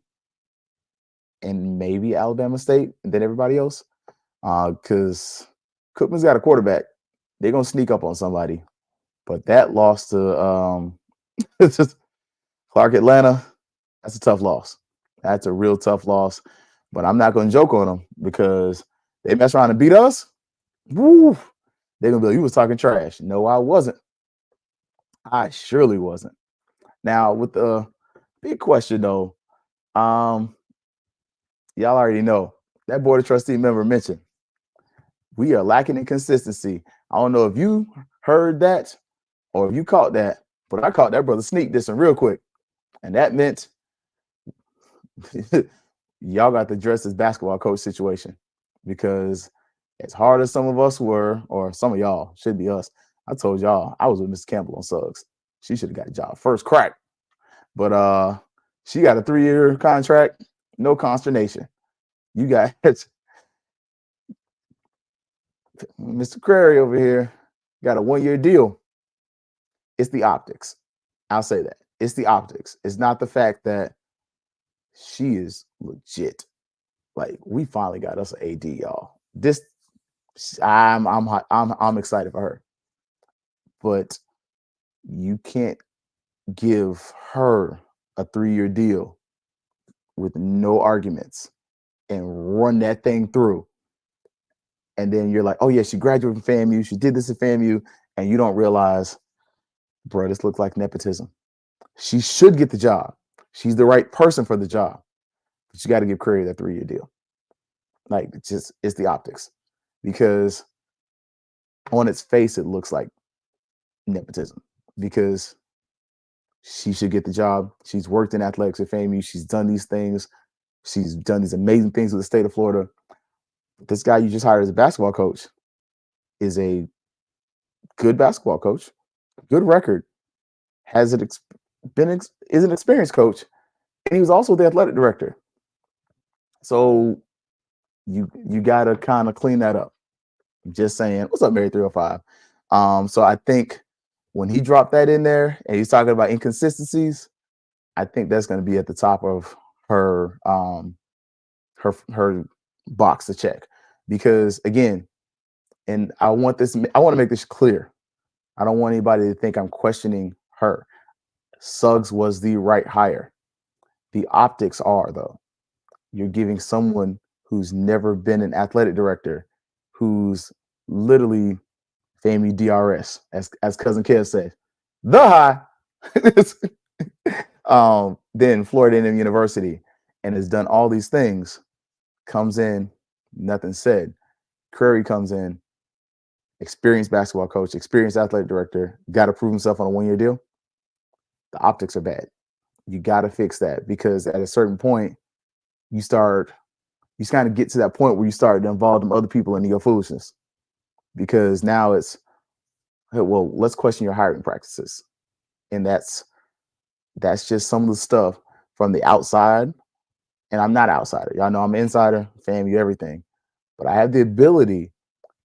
and maybe Alabama State, and then everybody else. Because Cookman's got a quarterback. They're going to sneak up on somebody. But that loss to Clark Atlanta, that's a tough loss. That's a real tough loss. But I'm not going to joke on them because they mess around and beat us. Woo! They're going to be like, you was talking trash. No, I wasn't. I surely wasn't. Now, with the big question, though, y'all already know that Board of Trustee member mentioned we are lacking in consistency. I don't know if you heard that or if you caught that, but I caught that brother sneak dissing real quick. And that meant y'all got the dress as basketball coach situation because as hard as some of us were, or some of y'all should be us, I told y'all I was with Miss Campbell on Suggs. She should have got a job first crack. But she got a 3-year contract, no consternation. You got Mr. Crary over here got a 1-year deal. It's the optics. I'll say that. It's the optics. It's not the fact that she is legit. Like, we finally got us an AD, y'all. I'm excited for her. But you can't give her a 3-year deal with no arguments and run that thing through. And then you're like, oh yeah, she graduated from FAMU. She did this at FAMU. And you don't realize, bro, this looks like nepotism. She should get the job. She's the right person for the job. But you got to give Curry that 3-year deal. Like, it's the optics. Because on its face, it looks like nepotism. Because she should get the job. She's worked in athletics at FAMU. She's done these things. She's done these amazing things with the state of Florida. This guy you just hired as a basketball coach is a good basketball coach, good record, is an experienced coach, and he was also the athletic director. So you got to kind of clean that up. Just saying. What's up, Mary 305? So I think when he dropped that in there and he's talking about inconsistencies, I think that's going to be at the top of her box to check. Because again, and I want to make this clear. I don't want anybody to think I'm questioning her. Suggs was the right hire. The optics are, though. You're giving someone who's never been an athletic director, who's literally FAMU DRS, as Cousin Kev said, the high, then Florida A&M University, and has done all these things, comes in, nothing said. Curry comes in, experienced basketball coach, experienced athletic director, got to prove himself on a 1-year deal. The optics are bad. You got to fix that, because at a certain point, you kind of get to that point where you start to involve them other people in your foolishness, because now it's, well, let's question your hiring practices. And that's just some of the stuff from the outside. And I'm not outsider. Y'all know I'm an insider, FAMU, everything. But I have the ability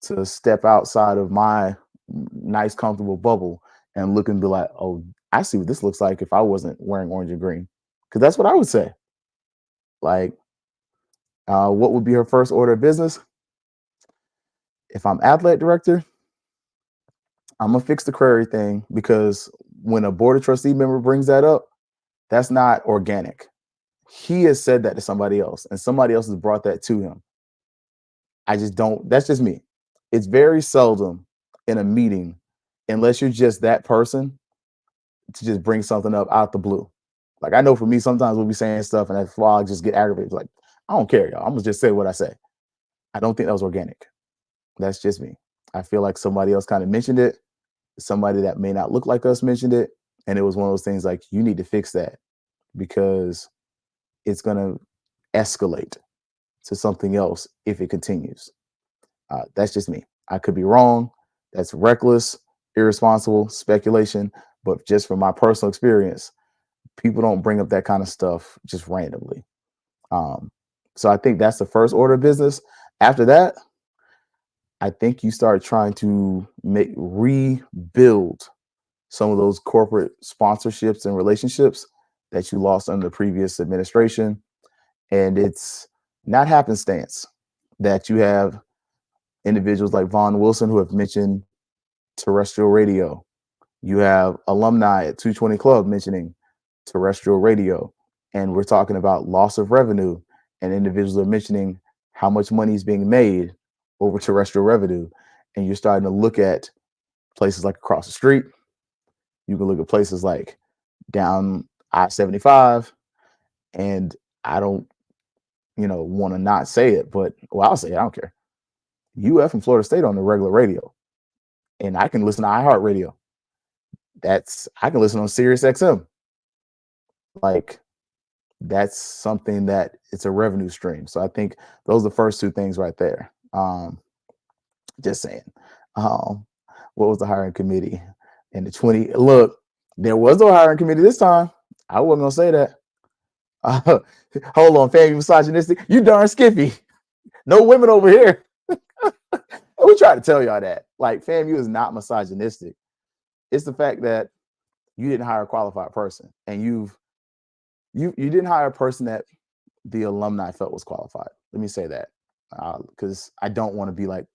to step outside of my nice, comfortable bubble and look and be like, oh, I see what this looks like if I wasn't wearing orange and green. Because that's what I would say. Like, what would be her first order of business? If I'm athletic director, I'm going to fix the query thing, because when a board of trustee member brings that up, that's not organic. He has said that to somebody else, and somebody else has brought that to him. I just don't, that's just me. It's very seldom in a meeting, unless you're just that person, to just bring something up out the blue. Like, I know for me, sometimes we'll be saying stuff and that's why I just get aggravated. Like, I don't care, y'all. I'm gonna just say what I say. I don't think that was organic. That's just me. I feel like somebody else kind of mentioned it. Somebody that may not look like us mentioned it. And it was one of those things like, you need to fix that, because it's gonna escalate to something else if it continues. That's just me. I could be wrong. That's reckless, irresponsible speculation. But just from my personal experience, people don't bring up that kind of stuff just randomly. So I think that's the first order of business. After that, I think you start trying to rebuild some of those corporate sponsorships and relationships that you lost under the previous administration. And it's not happenstance that you have individuals like Vaughn Wilson who have mentioned terrestrial radio. You have alumni at 220 Club mentioning terrestrial radio. And we're talking about loss of revenue, and individuals are mentioning how much money is being made over terrestrial revenue. And you're starting to look at places like across the street. You can look at places like down I-75, and I don't, want to not say it, but I'll say it, I don't care. UF and Florida State on the regular radio, and I can listen to iHeartRadio. I can listen on Sirius XM. Like, that's something that it's a revenue stream. So I think those are the first two things right there. Just saying. Um, what was the hiring committee in the 20? Look, there was no hiring committee this time. I wasn't gonna say that. Hold on, FAMU misogynistic. You darn skiffy. No women over here. We try to tell y'all that. Like, FAMU is not misogynistic. It's the fact that you didn't hire a qualified person, and you didn't hire a person that the alumni felt was qualified. Let me say that, because I don't want to be like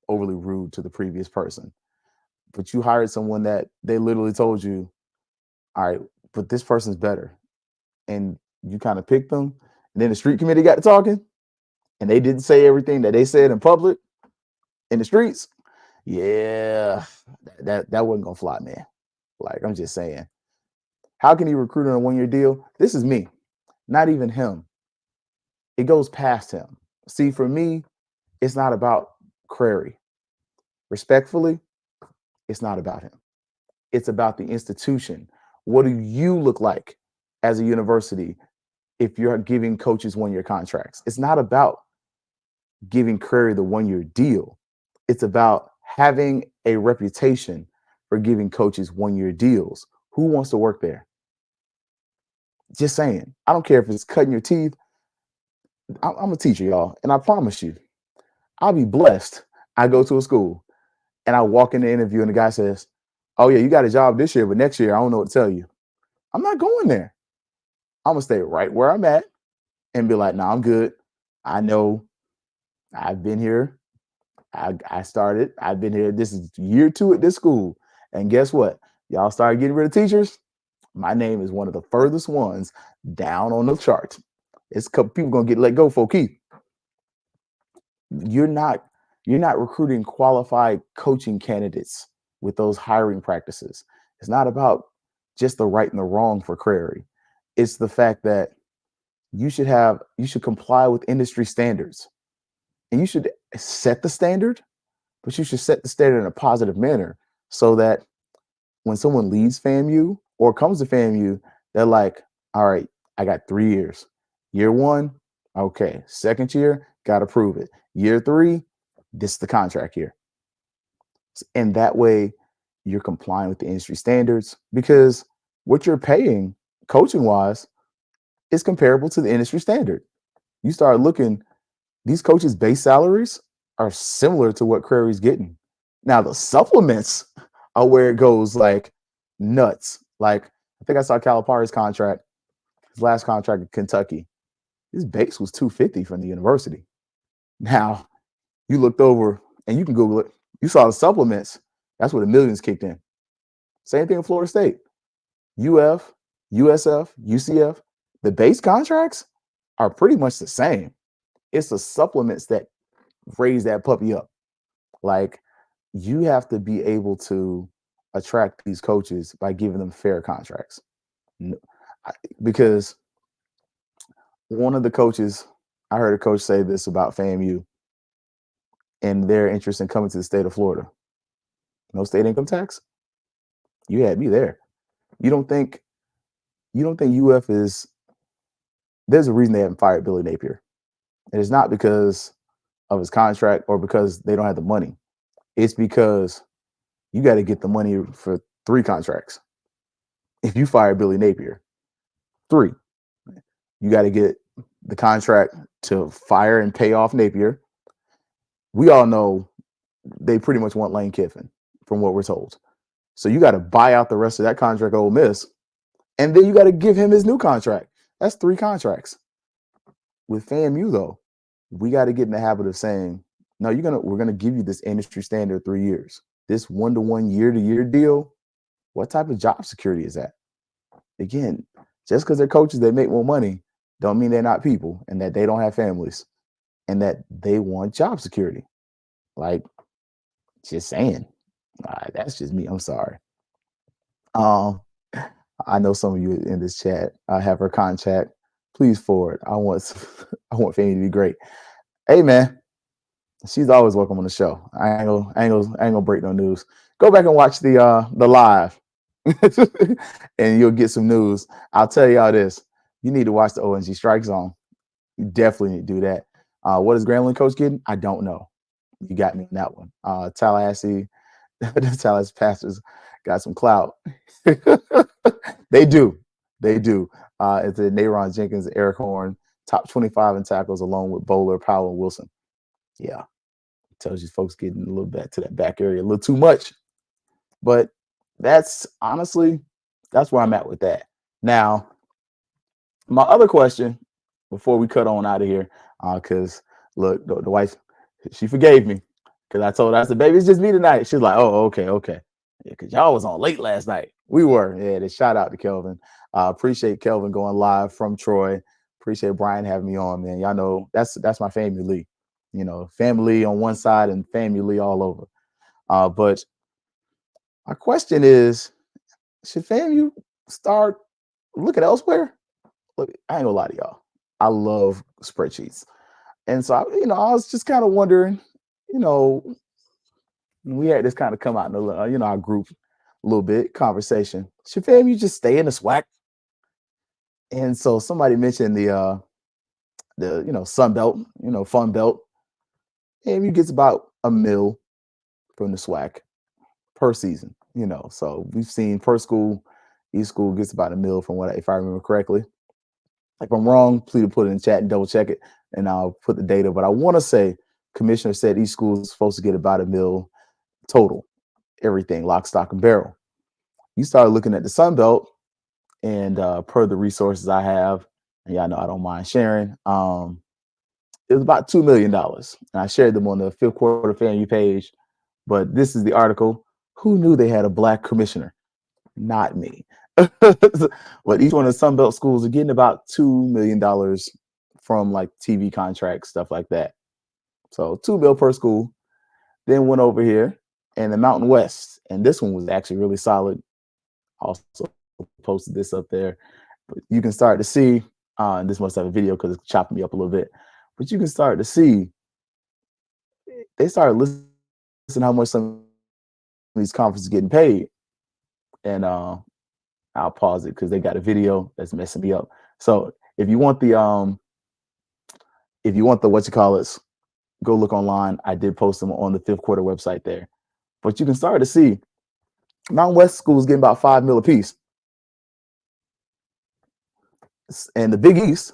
overly rude to the previous person. But you hired someone that they literally told you, all right, but this person's better. And you kind of picked them. And then the street committee got to talking, and they didn't say everything that they said in public in the streets. Yeah, that wasn't gonna fly, man. Like, I'm just saying. How can you recruit on a 1-year deal? This is me, not even him. It goes past him. See, for me, it's not about Crary. Respectfully, it's not about him. It's about the institution. What do you look like as a university if you're giving coaches 1-year contracts? It's not about giving Crary the 1-year deal. It's about having a reputation for giving coaches 1-year deals. Who wants to work there? Just saying. I don't care if it's cutting your teeth. I'm a teacher, y'all, and I promise you, I'll be blessed. I go to a school and I walk in the interview and the guy says, oh yeah, you got a job this year, but next year I don't know what to tell you. I'm not going there. I'm gonna stay right where I'm at and be like, nah, I'm good. I know I've been here. I've been here. This is year 2 at this school. And guess what? Y'all started getting rid of teachers. My name is one of the furthest ones down on the chart. It's people gonna get let go for Keith. You're not recruiting qualified coaching candidates with those hiring practices. It's not about just the right and the wrong for Crary. It's the fact that you should comply with industry standards. And you should set the standard, but you should set the standard in a positive manner so that when someone leaves FAMU or comes to FAMU, they're like, all right, I got 3 years. Year 1, okay. Second year, got to prove it. Year 3, this is the contract year. And that way you're complying with the industry standards, because what you're paying coaching wise is comparable to the industry standard. You start looking, these coaches' base salaries are similar to what Crary's getting. Now the supplements are where it goes like nuts. Like, I think I saw Calipari's contract, his last contract in Kentucky. His base was $250 from the university. Now you looked over, and you can Google it. You saw the supplements. That's where the millions kicked in. Same thing in Florida State. UF, USF, UCF, the base contracts are pretty much the same. It's the supplements that raise that puppy up. Like, you have to be able to attract these coaches by giving them fair contracts. Because one of the coaches, I heard a coach say this about FAMU and their interest in coming to the state of Florida. No state income tax? You had me there. You don't think UF is, there's a reason they haven't fired Billy Napier. And it's not because of his contract or because they don't have the money. It's because you got to get the money for 3 contracts. If you fire Billy Napier, 3. You got to get the contract to fire and pay off Napier. We all know they pretty much want Lane Kiffin, from what we're told. So you got to buy out the rest of that contract, Ole Miss, and then you got to give him his new contract. That's 3 contracts. With FAMU, though, we got to get in the habit of saying, no, we're gonna give you this industry standard 3 years. This 1-to-1, year-to-year deal, what type of job security is that? Again, just because they're coaches that make more money don't mean they're not people, and that they don't have families, and that they want job security. Like, just saying. That's just me. I'm sorry. I know some of you in this chat. I have her contact. Please forward. I want FAMU to be great. Hey man, she's always welcome on the show. I ain't gonna break no news. Go back and watch the live, and you'll get some news. I'll tell y'all this: You need to watch the ONG Strike Zone. You definitely need to do that. What is Grambling coach getting? I don't know. You got me on that one. Tallahassee, the Tallahassee Pastures got some clout. They do. They do. It's a Nayron Jenkins, Eric Horn, top 25 in tackles, along with Bowler, Powell, and Wilson. Yeah, tells you folks getting a little bit to that back area a little too much. But that's honestly, that's where I'm at with that. Now, my other question before we cut on out of here, because look, the wife, she forgave me because I told her, I said, baby, it's just me tonight. She's like, oh, okay. Yeah, because y'all was on late last night. We were. Yeah, the shout out to Kelvin. Appreciate Kelvin going live from Troy. Appreciate Brian having me on, man. Y'all know that's my family. You know, family on one side and family all over. But my question is, should FAMU start looking elsewhere? Look, I ain't gonna lie to y'all. I love spreadsheets. And so, I was just kind of wondering, we had this kind of come out in the, our group a little bit, conversation. Should FAMU just stay in the SWAC? And so somebody mentioned the Sun Belt, Fun Belt. FAMU gets about $1 million from the SWAC per season, So we've seen per school, each school gets about $1 million from if I remember correctly. If I'm wrong, please put it in chat and double check it, and I'll put the data. But I want to say, Commissioner said each school is supposed to get about $1 million total, everything, lock, stock, and barrel. You start looking at the Sun Belt, and per the resources I have, and y'all know I don't mind sharing, it was about $2 million. And I shared them on the fifth quarter FAMU page. But this is the article. Who knew they had a Black commissioner? Not me. But each one of the Sun Belt schools are getting about $2 million from like TV contracts, stuff like that. So $2 million per school. Then went over here and the Mountain West. And this one was actually really solid. Also posted this up there. But you can start to see, and this must have a video because it's chopping me up a little bit. But you can start to see they started listening how much some of these conferences getting paid. And I'll pause it because they got a video that's messing me up. So if you want the go look online. I did post them on the fifth quarter website there. But you can start to see Mountain West schools getting about $5 million apiece. And the Big East,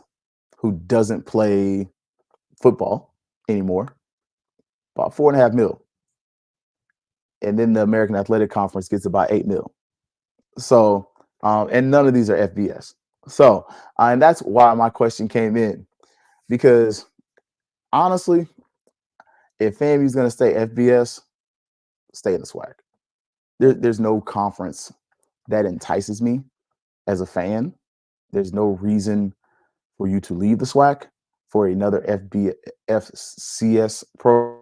who doesn't play football anymore, about $4.5 million. And then the American Athletic Conference gets about $8 million. So, and none of these are FBS. So, and that's why my question came in, because honestly, if FAMU is going to stay FBS, stay in the SWAC. There's no conference that entices me as a fan. There's no reason for you to leave the SWAC for another FCS program,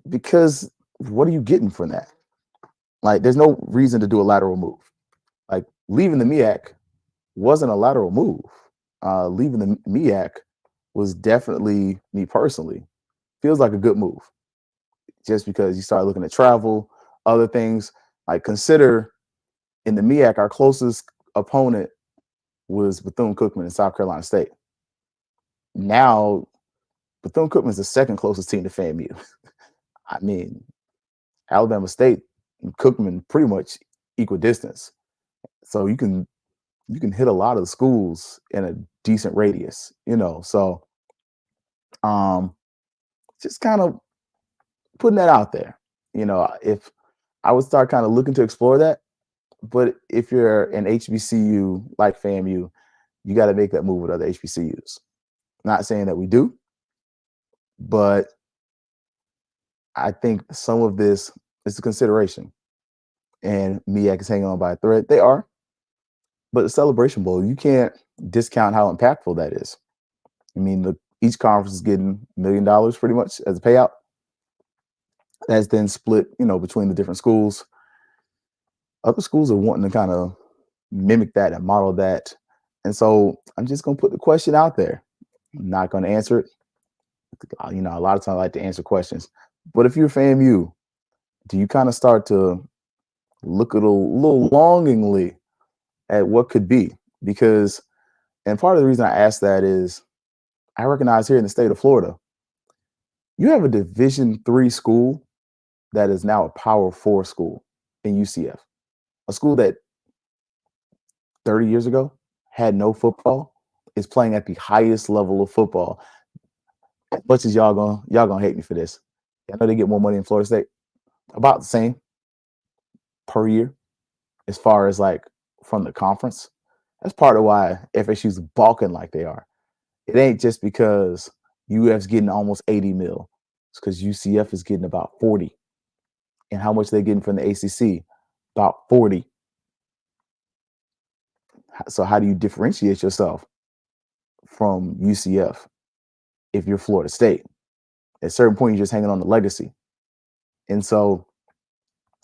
because what are you getting from that? Like, there's no reason to do a lateral move. Like, leaving the MEAC wasn't a lateral move. Leaving the MEAC was definitely, me personally, feels like a good move. Just because you start looking at travel, other things. Like, consider in the MEAC, our closest opponent was Bethune-Cookman in South Carolina State. Now, Bethune-Cookman is the second closest team to FAMU. I mean, Alabama State and Cookman pretty much equal distance. So you can hit a lot of the schools in a decent radius, So just kind of putting that out there. If I would start kind of looking to explore that, but if you're an HBCU like FAMU, you got to make that move with other HBCUs. Not saying that we do, but I think some of this is a consideration. And MEAC is hanging on by a thread. They are. But the Celebration Bowl, you can't discount how impactful that is. I mean, each conference is getting $1 million pretty much as a payout. That's then split, between the different schools. Other schools are wanting to kind of mimic that and model that. And so I'm just going to put the question out there. I'm not going to answer it. A lot of times I like to answer questions. But if you're FAMU, do you kind of start to look at a little longingly at what could be. Because, and part of the reason I ask that is I recognize here in the state of Florida, you have a Division 3 school that is now a Power 4 school in UCF, a school that 30 years ago had no football is playing at the highest level of football. As much as y'all gonna hate me for this, I know they get more money in Florida State, about the same per year, as far as like from the conference. That's part of why FSU's balking like they are. It ain't just because UF's getting almost 80 mil. It's because UCF is getting about 40. And how much they're getting from the ACC? About 40. So how do you differentiate yourself from UCF if you're Florida State? At a certain point, you're just hanging on the legacy. And so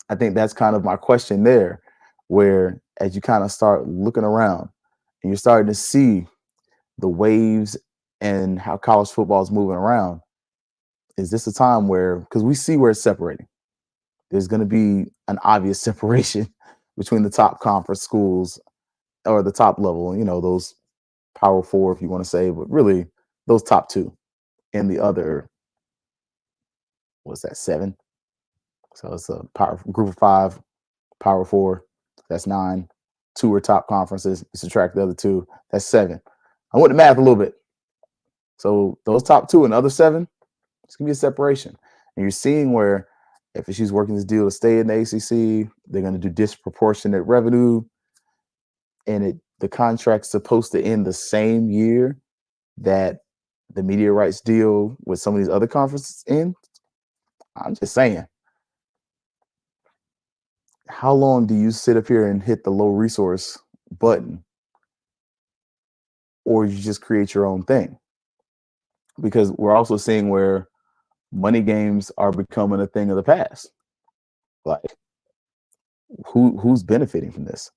I think that's kind of my question there, where as you kind of start looking around and you're starting to see the waves and how college football is moving around, is this a time where, because we see where it's separating, there's going to be an obvious separation between the top conference schools or the top level, those Power 4, if you want to say, but really those top two and the other, what's that, 7? So it's a group of 5, Power 4, that's 9. 2 are top conferences. You subtract the other 2, that's 7. I went to math a little bit. So those top 2 and the other 7, it's gonna be a separation. And you're seeing where if she's working this deal to stay in the ACC, they're gonna do disproportionate revenue, and the contract's supposed to end the same year that the media rights deal with some of these other conferences end. I'm just saying, how long do you sit up here and hit the low resource button, or you just create your own thing? Because we're also seeing where money games are becoming a thing of the past. Like, who's benefiting from this?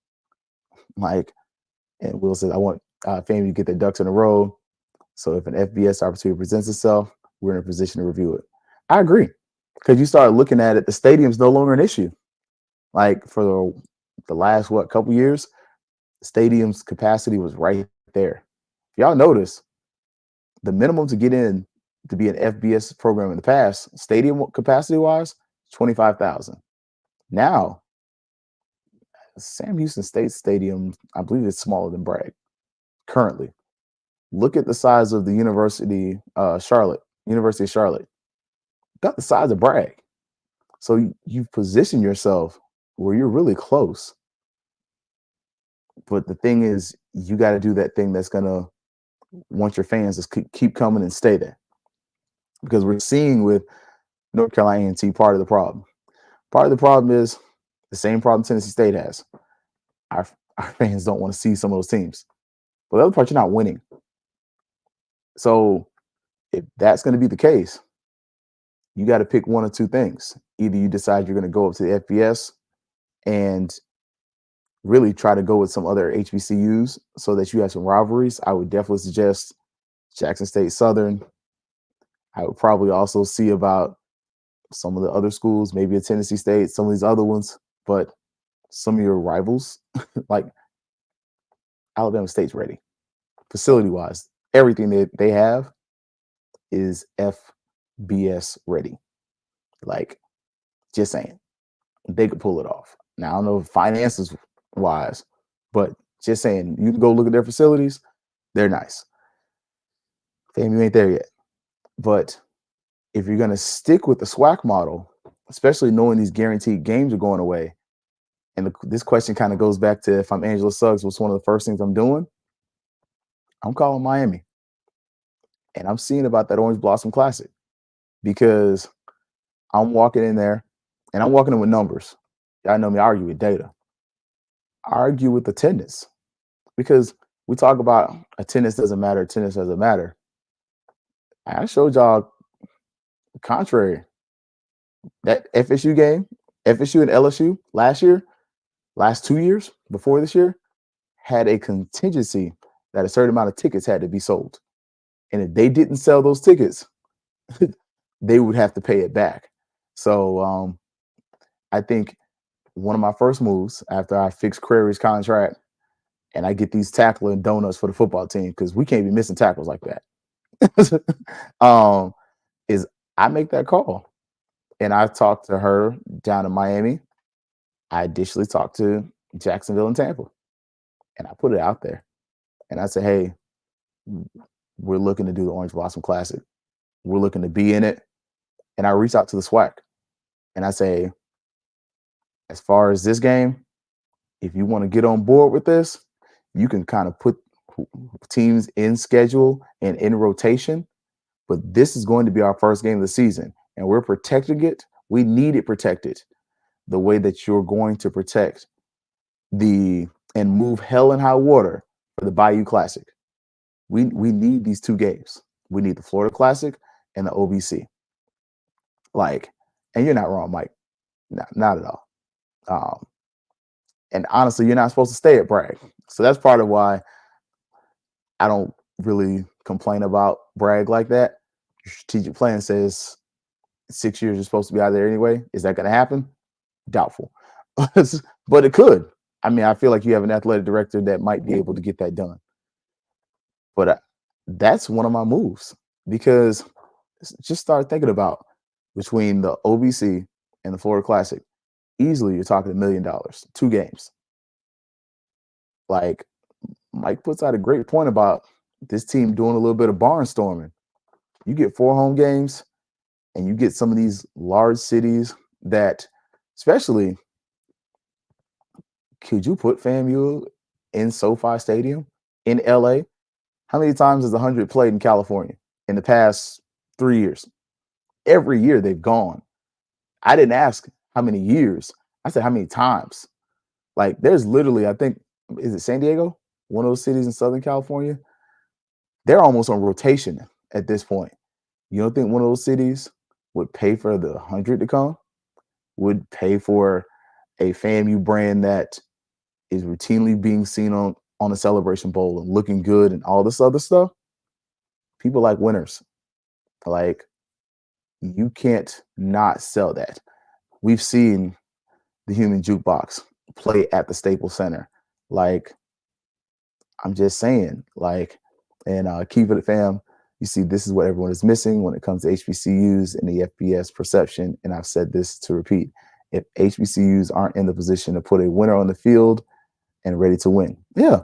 Like, and Will says, I want FAMU to get their ducks in a row. So if an FBS opportunity presents itself, we're in a position to review it. I agree. Because you start looking at it, the stadium's no longer an issue. Like for the last, couple years, the stadium's capacity was right there. If y'all notice, the minimum to get in to be an FBS program in the past, stadium capacity wise, 25,000. Now, Sam Houston State Stadium, I believe it's smaller than Bragg currently. Look at the size of the University of Charlotte, got the size of Bragg. So you've positioned yourself where you're really close. But the thing is, you got to do that thing that's going to want your fans to keep coming and stay there. Because we're seeing with North Carolina A&T, part of the problem. Part of the problem is the same problem Tennessee State has. Our fans don't want to see some of those teams. But the other part, you're not winning. So if that's going to be the case, you got to pick one or two things. Either you decide you're going to go up to the FBS and really try to go with some other HBCUs so that you have some rivalries. I would definitely suggest Jackson State Southern. I would probably also see about some of the other schools, maybe a Tennessee State, some of these other ones, but some of your rivals, like Alabama State's ready. Facility-wise, everything that they have is FBS ready. Like, just saying, they could pull it off. Now, I don't know finances wise, but just saying, you can go look at their facilities. They're nice. FAMU ain't there yet. But if you're going to stick with the SWAC model, especially knowing these guaranteed games are going away, and this question kind of goes back to if I'm Angela Suggs, what's one of the first things I'm doing? I'm calling Miami. And I'm seeing about that Orange Blossom Classic because I'm walking in there and I'm walking in with numbers. Y'all know me, I argue with data. I argue with attendance because we talk about attendance doesn't matter. I showed y'all the contrary. That FSU game, FSU and LSU last 2 years before this year, had a contingency that a certain amount of tickets had to be sold. And if they didn't sell those tickets, they would have to pay it back. So I think one of my first moves after I fix Crairy's contract and I get these tackling donuts for the football team because we can't be missing tackles like that. um, is I make that call and I talked to her down in Miami. I additionally talked to Jacksonville and Tampa, and I put it out there. And I said, hey, we're looking to do the Orange Blossom Classic. We're looking to be in it. And I reached out to the SWAC and I say, as far as this game, if you want to get on board with this, you can kind of put teams in schedule and in rotation. But this is going to be our first game of the season, and we're protecting it. We need it protected the way that you're going to protect and move hell and high water for the Bayou Classic. We need these two games. We need the Florida Classic and the OVC. And you're not wrong, Mike. Not at all. And honestly, you're not supposed to stay at Bragg. So that's part of why I don't really complain about Bragg like that. Your strategic plan says 6 years you're supposed to be out there anyway. Is that going to happen? Doubtful. But it could. I mean, I feel like you have an athletic director that might be able to get that done. But that's one of my moves because just start thinking about between the OVC and the Florida Classic, easily you're talking $1 million, 2 games. Like Mike puts out a great point about this team doing a little bit of barnstorming. You get 4 home games and you get some of these large cities that, especially, could you put FAMU in SoFi Stadium in LA? How many times has 100 played in California in the past 3 years? Every year they've gone. I didn't ask how many years. I said how many times. Like there's literally, I think, is it San Diego? One of those cities in Southern California? They're almost on rotation at this point. You don't think one of those cities would pay for the 100 to come? Would pay for a FAMU brand that is routinely being seen on a Celebration Bowl and looking good and all this other stuff? People like winners. Like, you can't not sell that. We've seen the Human Jukebox play at the Staples Center. Like, I'm just saying, and keep it, fam. You see, this is what everyone is missing when it comes to HBCUs and the FBS perception. And I've said this to repeat. If HBCUs aren't in the position to put a winner on the field and ready to win, yeah,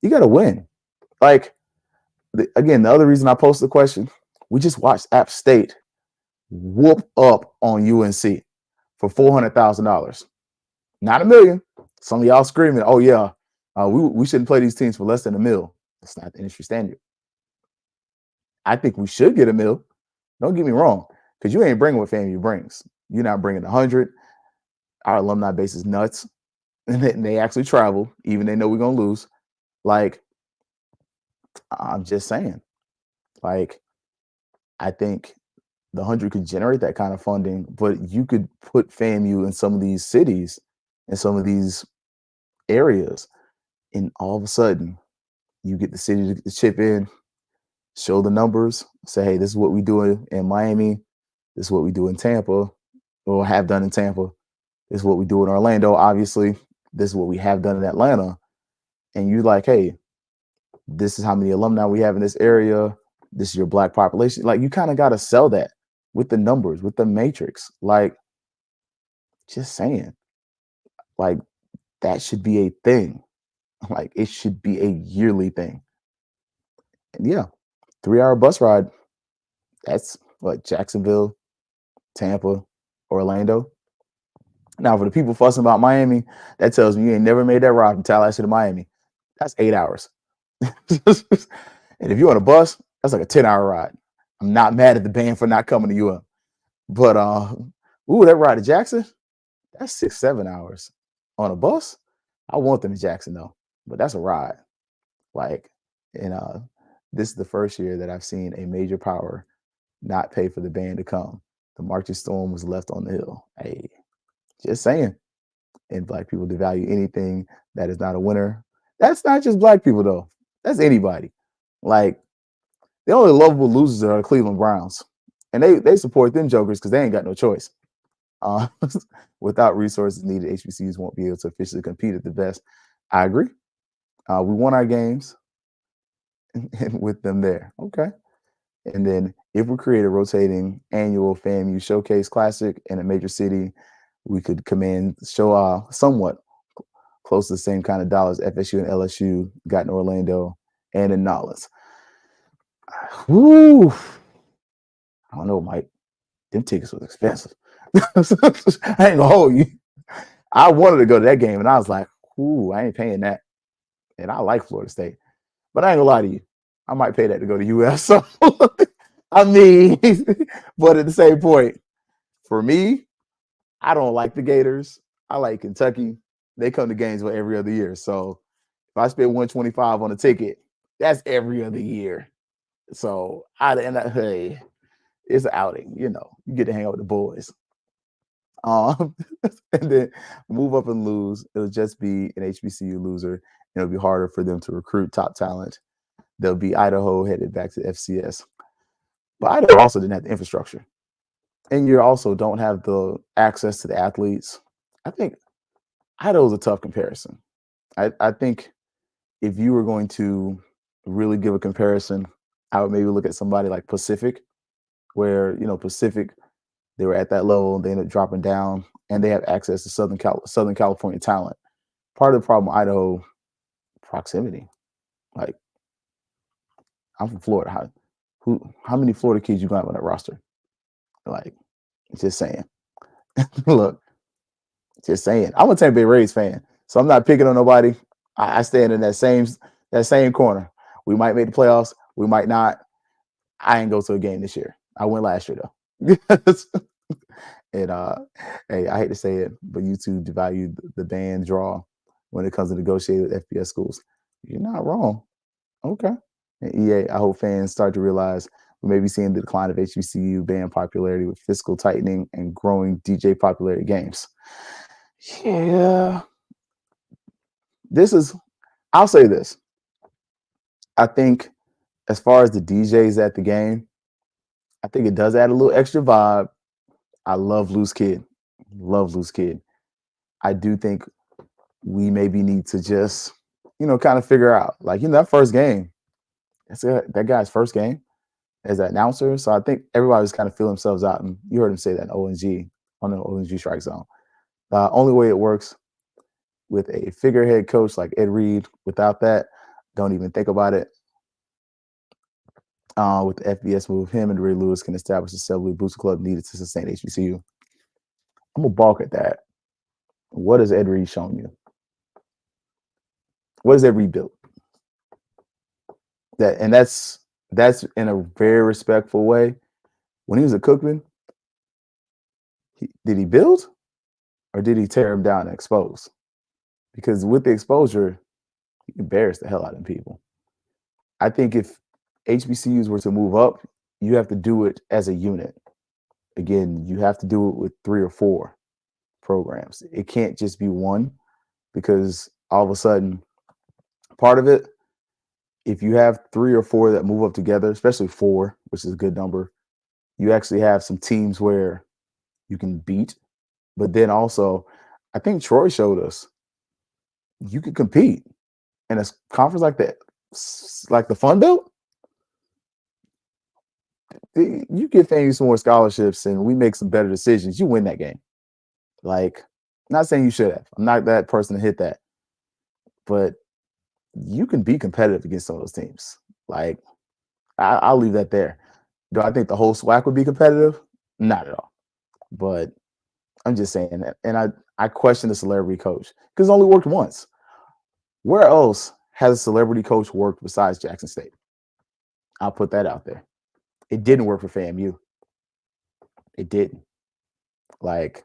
you got to win. Again, the other reason I posted the question, we just watched App State whoop up on UNC for $400,000. Not $1 million. Some of y'all screaming, oh, yeah, we shouldn't play these teams for less than $1 million. That's not the industry standard. I think we should get $1 million. Don't get me wrong, because you ain't bringing what FAMU brings. You're not bringing 100. Our alumni base is nuts, and they actually travel, even they know we're going to lose. I'm just saying, I think the 100 could generate that kind of funding, but you could put FAMU in some of these cities and some of these areas, and all of a sudden, you get the city to chip in, show the numbers, say, hey, this is what we do in Miami. This is what we do in Tampa, or have done in Tampa. This is what we do in Orlando, obviously. This is what we have done in Atlanta. And you're like, hey, this is how many alumni we have in this area. This is your Black population. Like, you kind of got to sell that with the numbers, with the matrix. Just saying. That should be a thing. It should be a yearly thing. And yeah, 3-hour bus ride. That's what, Jacksonville, Tampa, Orlando. Now, for the people fussing about Miami, that tells me you ain't never made that ride from Tallahassee to Miami. That's 8 hours. And if you're on a bus, that's like a 10-hour ride. I'm not mad at the band for not coming to UM. But that ride to Jackson, that's 6-7 hours on a bus. I want them to Jackson though, but that's a ride. This is the first year that I've seen a major power not pay for the band to come. The marching storm was left on the hill. Hey, just saying. And Black people devalue anything that is not a winner. That's not just Black people though. That's anybody. The only lovable losers are the Cleveland Browns. And they support them jokers because they ain't got no choice. Uh, without resources needed, HBCUs won't be able to officially compete at the best. I agree. We won our games with them there. Okay. And then if we create a rotating annual FAMU Showcase Classic in a major city, we could command somewhat close to the same kind of dollars FSU and LSU got in Orlando and in Nolens. Woo! I don't know, Mike. Them tickets was expensive. I ain't gonna hold you. I wanted to go to that game, and I was like, ooh, I ain't paying that. And I like Florida State. But I ain't gonna lie to you. I might pay that to go to UF. So I mean, but at the same point, for me, I don't like the Gators. I like Kentucky. They come to Gainesville every other year. So if I spend $125 on a ticket, that's every other year. So hey, it's an outing, you get to hang out with the boys. And then move up and lose. It'll just be an HBCU loser, and it'll be harder for them to recruit top talent. They'll be Idaho headed back to FCS. But Idaho also didn't have the infrastructure. And you also don't have the access to the athletes. I think Idaho's a tough comparison. I think if you were going to really give a comparison, I would maybe look at somebody like Pacific, where, Pacific, they were at that level, they ended up dropping down, and they have access to Southern California talent. Part of the problem with Idaho, proximity. Like, I'm from Florida. How many Florida kids you got on that roster? Like, just saying. Look, just saying. I'm a Tampa Bay Rays fan, so I'm not picking on nobody. I stand in that same corner. We might make the playoffs. We might not. I ain't go to a game this year. I went last year though. And hey, I hate to say it, but you two devalue the band draw when it comes to negotiating with FBS schools. You're not wrong. Okay. And EA, I hope fans start to realize we may be seeing the decline of HBCU band popularity with fiscal tightening and growing DJ popularity games. Yeah. I'll say this. I think as far as the DJs at the game, I think it does add a little extra vibe. I love Loose Kid. Love Loose Kid. I do think we maybe need to just, kind of figure out, like, that first game, that guy's first game as an announcer. So I think everybody was kind of feeling themselves out. And you heard him say that in ONG, on the ONG strike zone. The only way it works with a figurehead coach like Ed Reed, without that, don't even think about it. With the FBS move, him and Ray Lewis can establish the several booster club needed to sustain HBCU. I'm gonna balk at that. What has Ed Reed shown you? What has Ed Reed built? That's in a very respectful way. When he was at Cookman, did he build or did he tear him down and expose? Because with the exposure, he embarrassed the hell out of people. I think if HBCUs were to move up, you have to do it as a unit. Again, you have to do it with 3 or 4 programs. It can't just be one, because all of a sudden, part of it, if you have 3 or 4 that move up together, especially 4, which is a good number, you actually have some teams where you can beat. But then also, I think Troy showed us you can compete in a conference like that, like the Fun Belt. You give things some more scholarships and we make some better decisions, you win that game. Like, not saying you should have. I'm not that person to hit that. But you can be competitive against some of those teams. Like, I'll leave that there. Do I think the whole SWAC would be competitive? Not at all. But I'm just saying that. And I question the celebrity coach because it only worked once. Where else has a celebrity coach worked besides Jackson State? I'll put that out there. It didn't work for FAMU. It didn't. Like,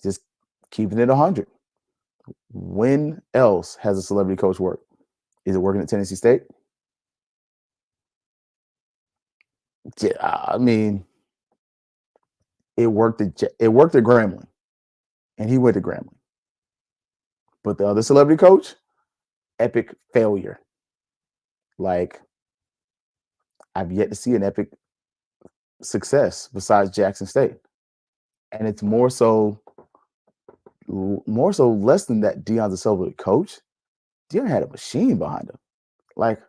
just keeping it 100. When else has a celebrity coach worked? Is it working at Tennessee State? Yeah, I mean, it worked at Grambling, and he went to Grambling. But the other celebrity coach, epic failure. Like, I've yet to see an epic success besides Jackson State. and it's more so less than that Deion's a Silva coach. Deion had a machine behind him. Like,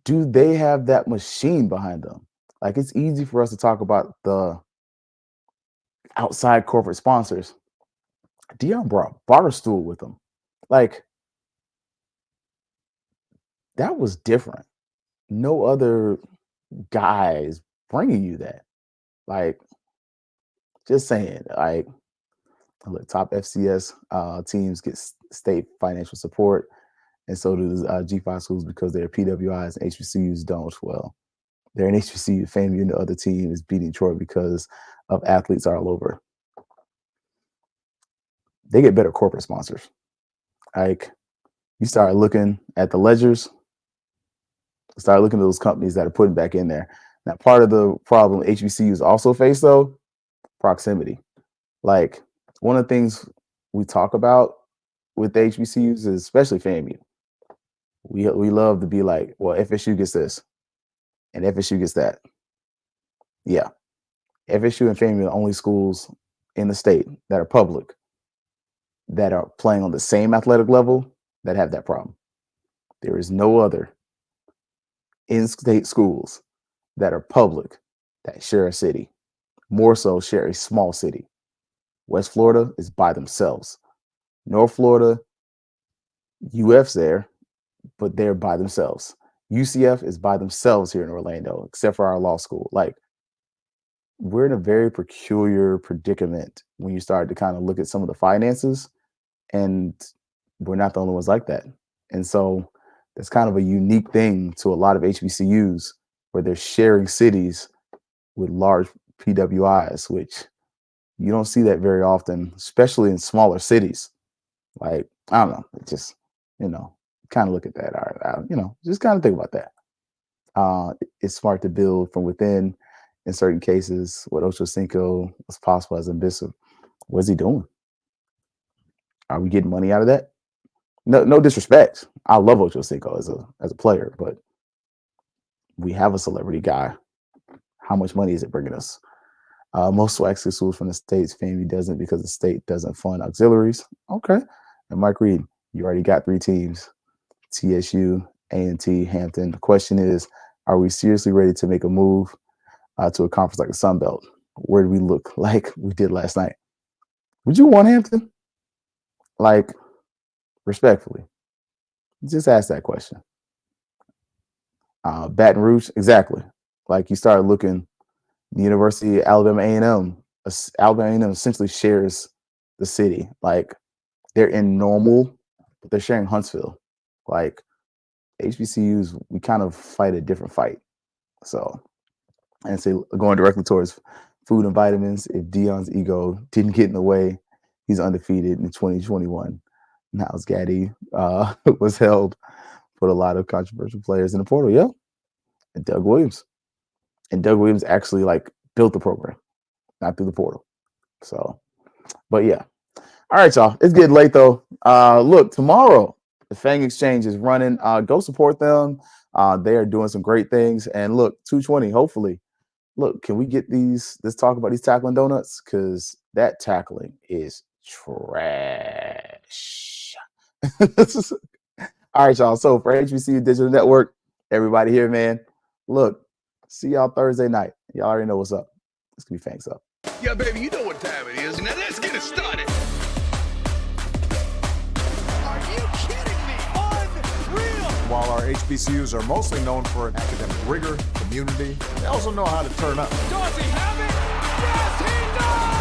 do they have that machine behind them? Like, it's easy for us to talk about the outside corporate sponsors. Deion brought Barstool with him. Like, that was different. No other guys bringing you that. Like, just saying, like, look, top FCS teams get state financial support, and so do the G5 schools because they're PWIs and HBCUs don't. Well, they're an HBCU. FAMU and the other team is beating Troy because of athletes all over. They get better corporate sponsors. Like, you start looking at the ledgers, start looking at those companies that are putting back in there. Now, part of the problem HBCUs also face, though, proximity. Like, one of the things we talk about with the HBCUs is, especially FAMU, we love to be like, well, FSU gets this and FSU gets that. Yeah. FSU and FAMU are the only schools in the state that are public that are playing on the same athletic level that have that problem. There is no other in-state schools that are public that share a city, more so share a small city. West Florida is by themselves. North Florida, UF's there, but they're by themselves. UCF is by themselves here in Orlando, except for our law school. Like, we're in a very peculiar predicament when you start to kind of look at some of the finances, and we're not the only ones like that. And so that's kind of a unique thing to a lot of HBCUs where they're sharing cities with large PWIs, which you don't see that very often, especially in smaller cities. Like, I don't know, it just, kind of look at that. All right, just kind of think about that. It's smart to build from within. In certain cases, what Ocho Cinco was possible as a bishop, what's he doing? Are we getting money out of that? No disrespect. I love Ocho Cinco as a player, but we have a celebrity guy. How much money is it bringing us? Most SWAC schools from the states, FAMU doesn't because the state doesn't fund auxiliaries. Okay. And Mike Reed, you already got 3 teams, TSU, A&T, Hampton. The question is, are we seriously ready to make a move to a conference like the Sun Belt? Where do we look like we did last night? Would you want Hampton? Like, respectfully, just ask that question. Baton Rouge, exactly. Like, you start looking, the University of Alabama A&M. Alabama A&M essentially shares the city. Like, they're in Normal, but they're sharing Huntsville. Like, HBCUs, we kind of fight a different fight. So, and say going directly towards food and vitamins, if Deion's ego didn't get in the way, he's undefeated in 2021. Niles Gaddy was held, put a lot of controversial players in the portal. Yeah. And Doug Williams. And Doug Williams actually built the program, not through the portal. So, but yeah. All right, y'all. It's getting late though. Look, tomorrow the Fang Exchange is running. Go support them. They are doing some great things. And look, 220, hopefully. Look, can we get let's talk about these tackling donuts? Because that tackling is trash. All right, y'all. So for HBCU Digital Network, everybody here, man, look, see y'all Thursday night. Y'all already know what's up. It's going to be Fangs Up. Yeah, baby, you know what time it is. Now let's get it started. Are you kidding me? Unreal! While our HBCUs are mostly known for academic rigor, community, they also know how to turn up. Does he have it? Yes, he does!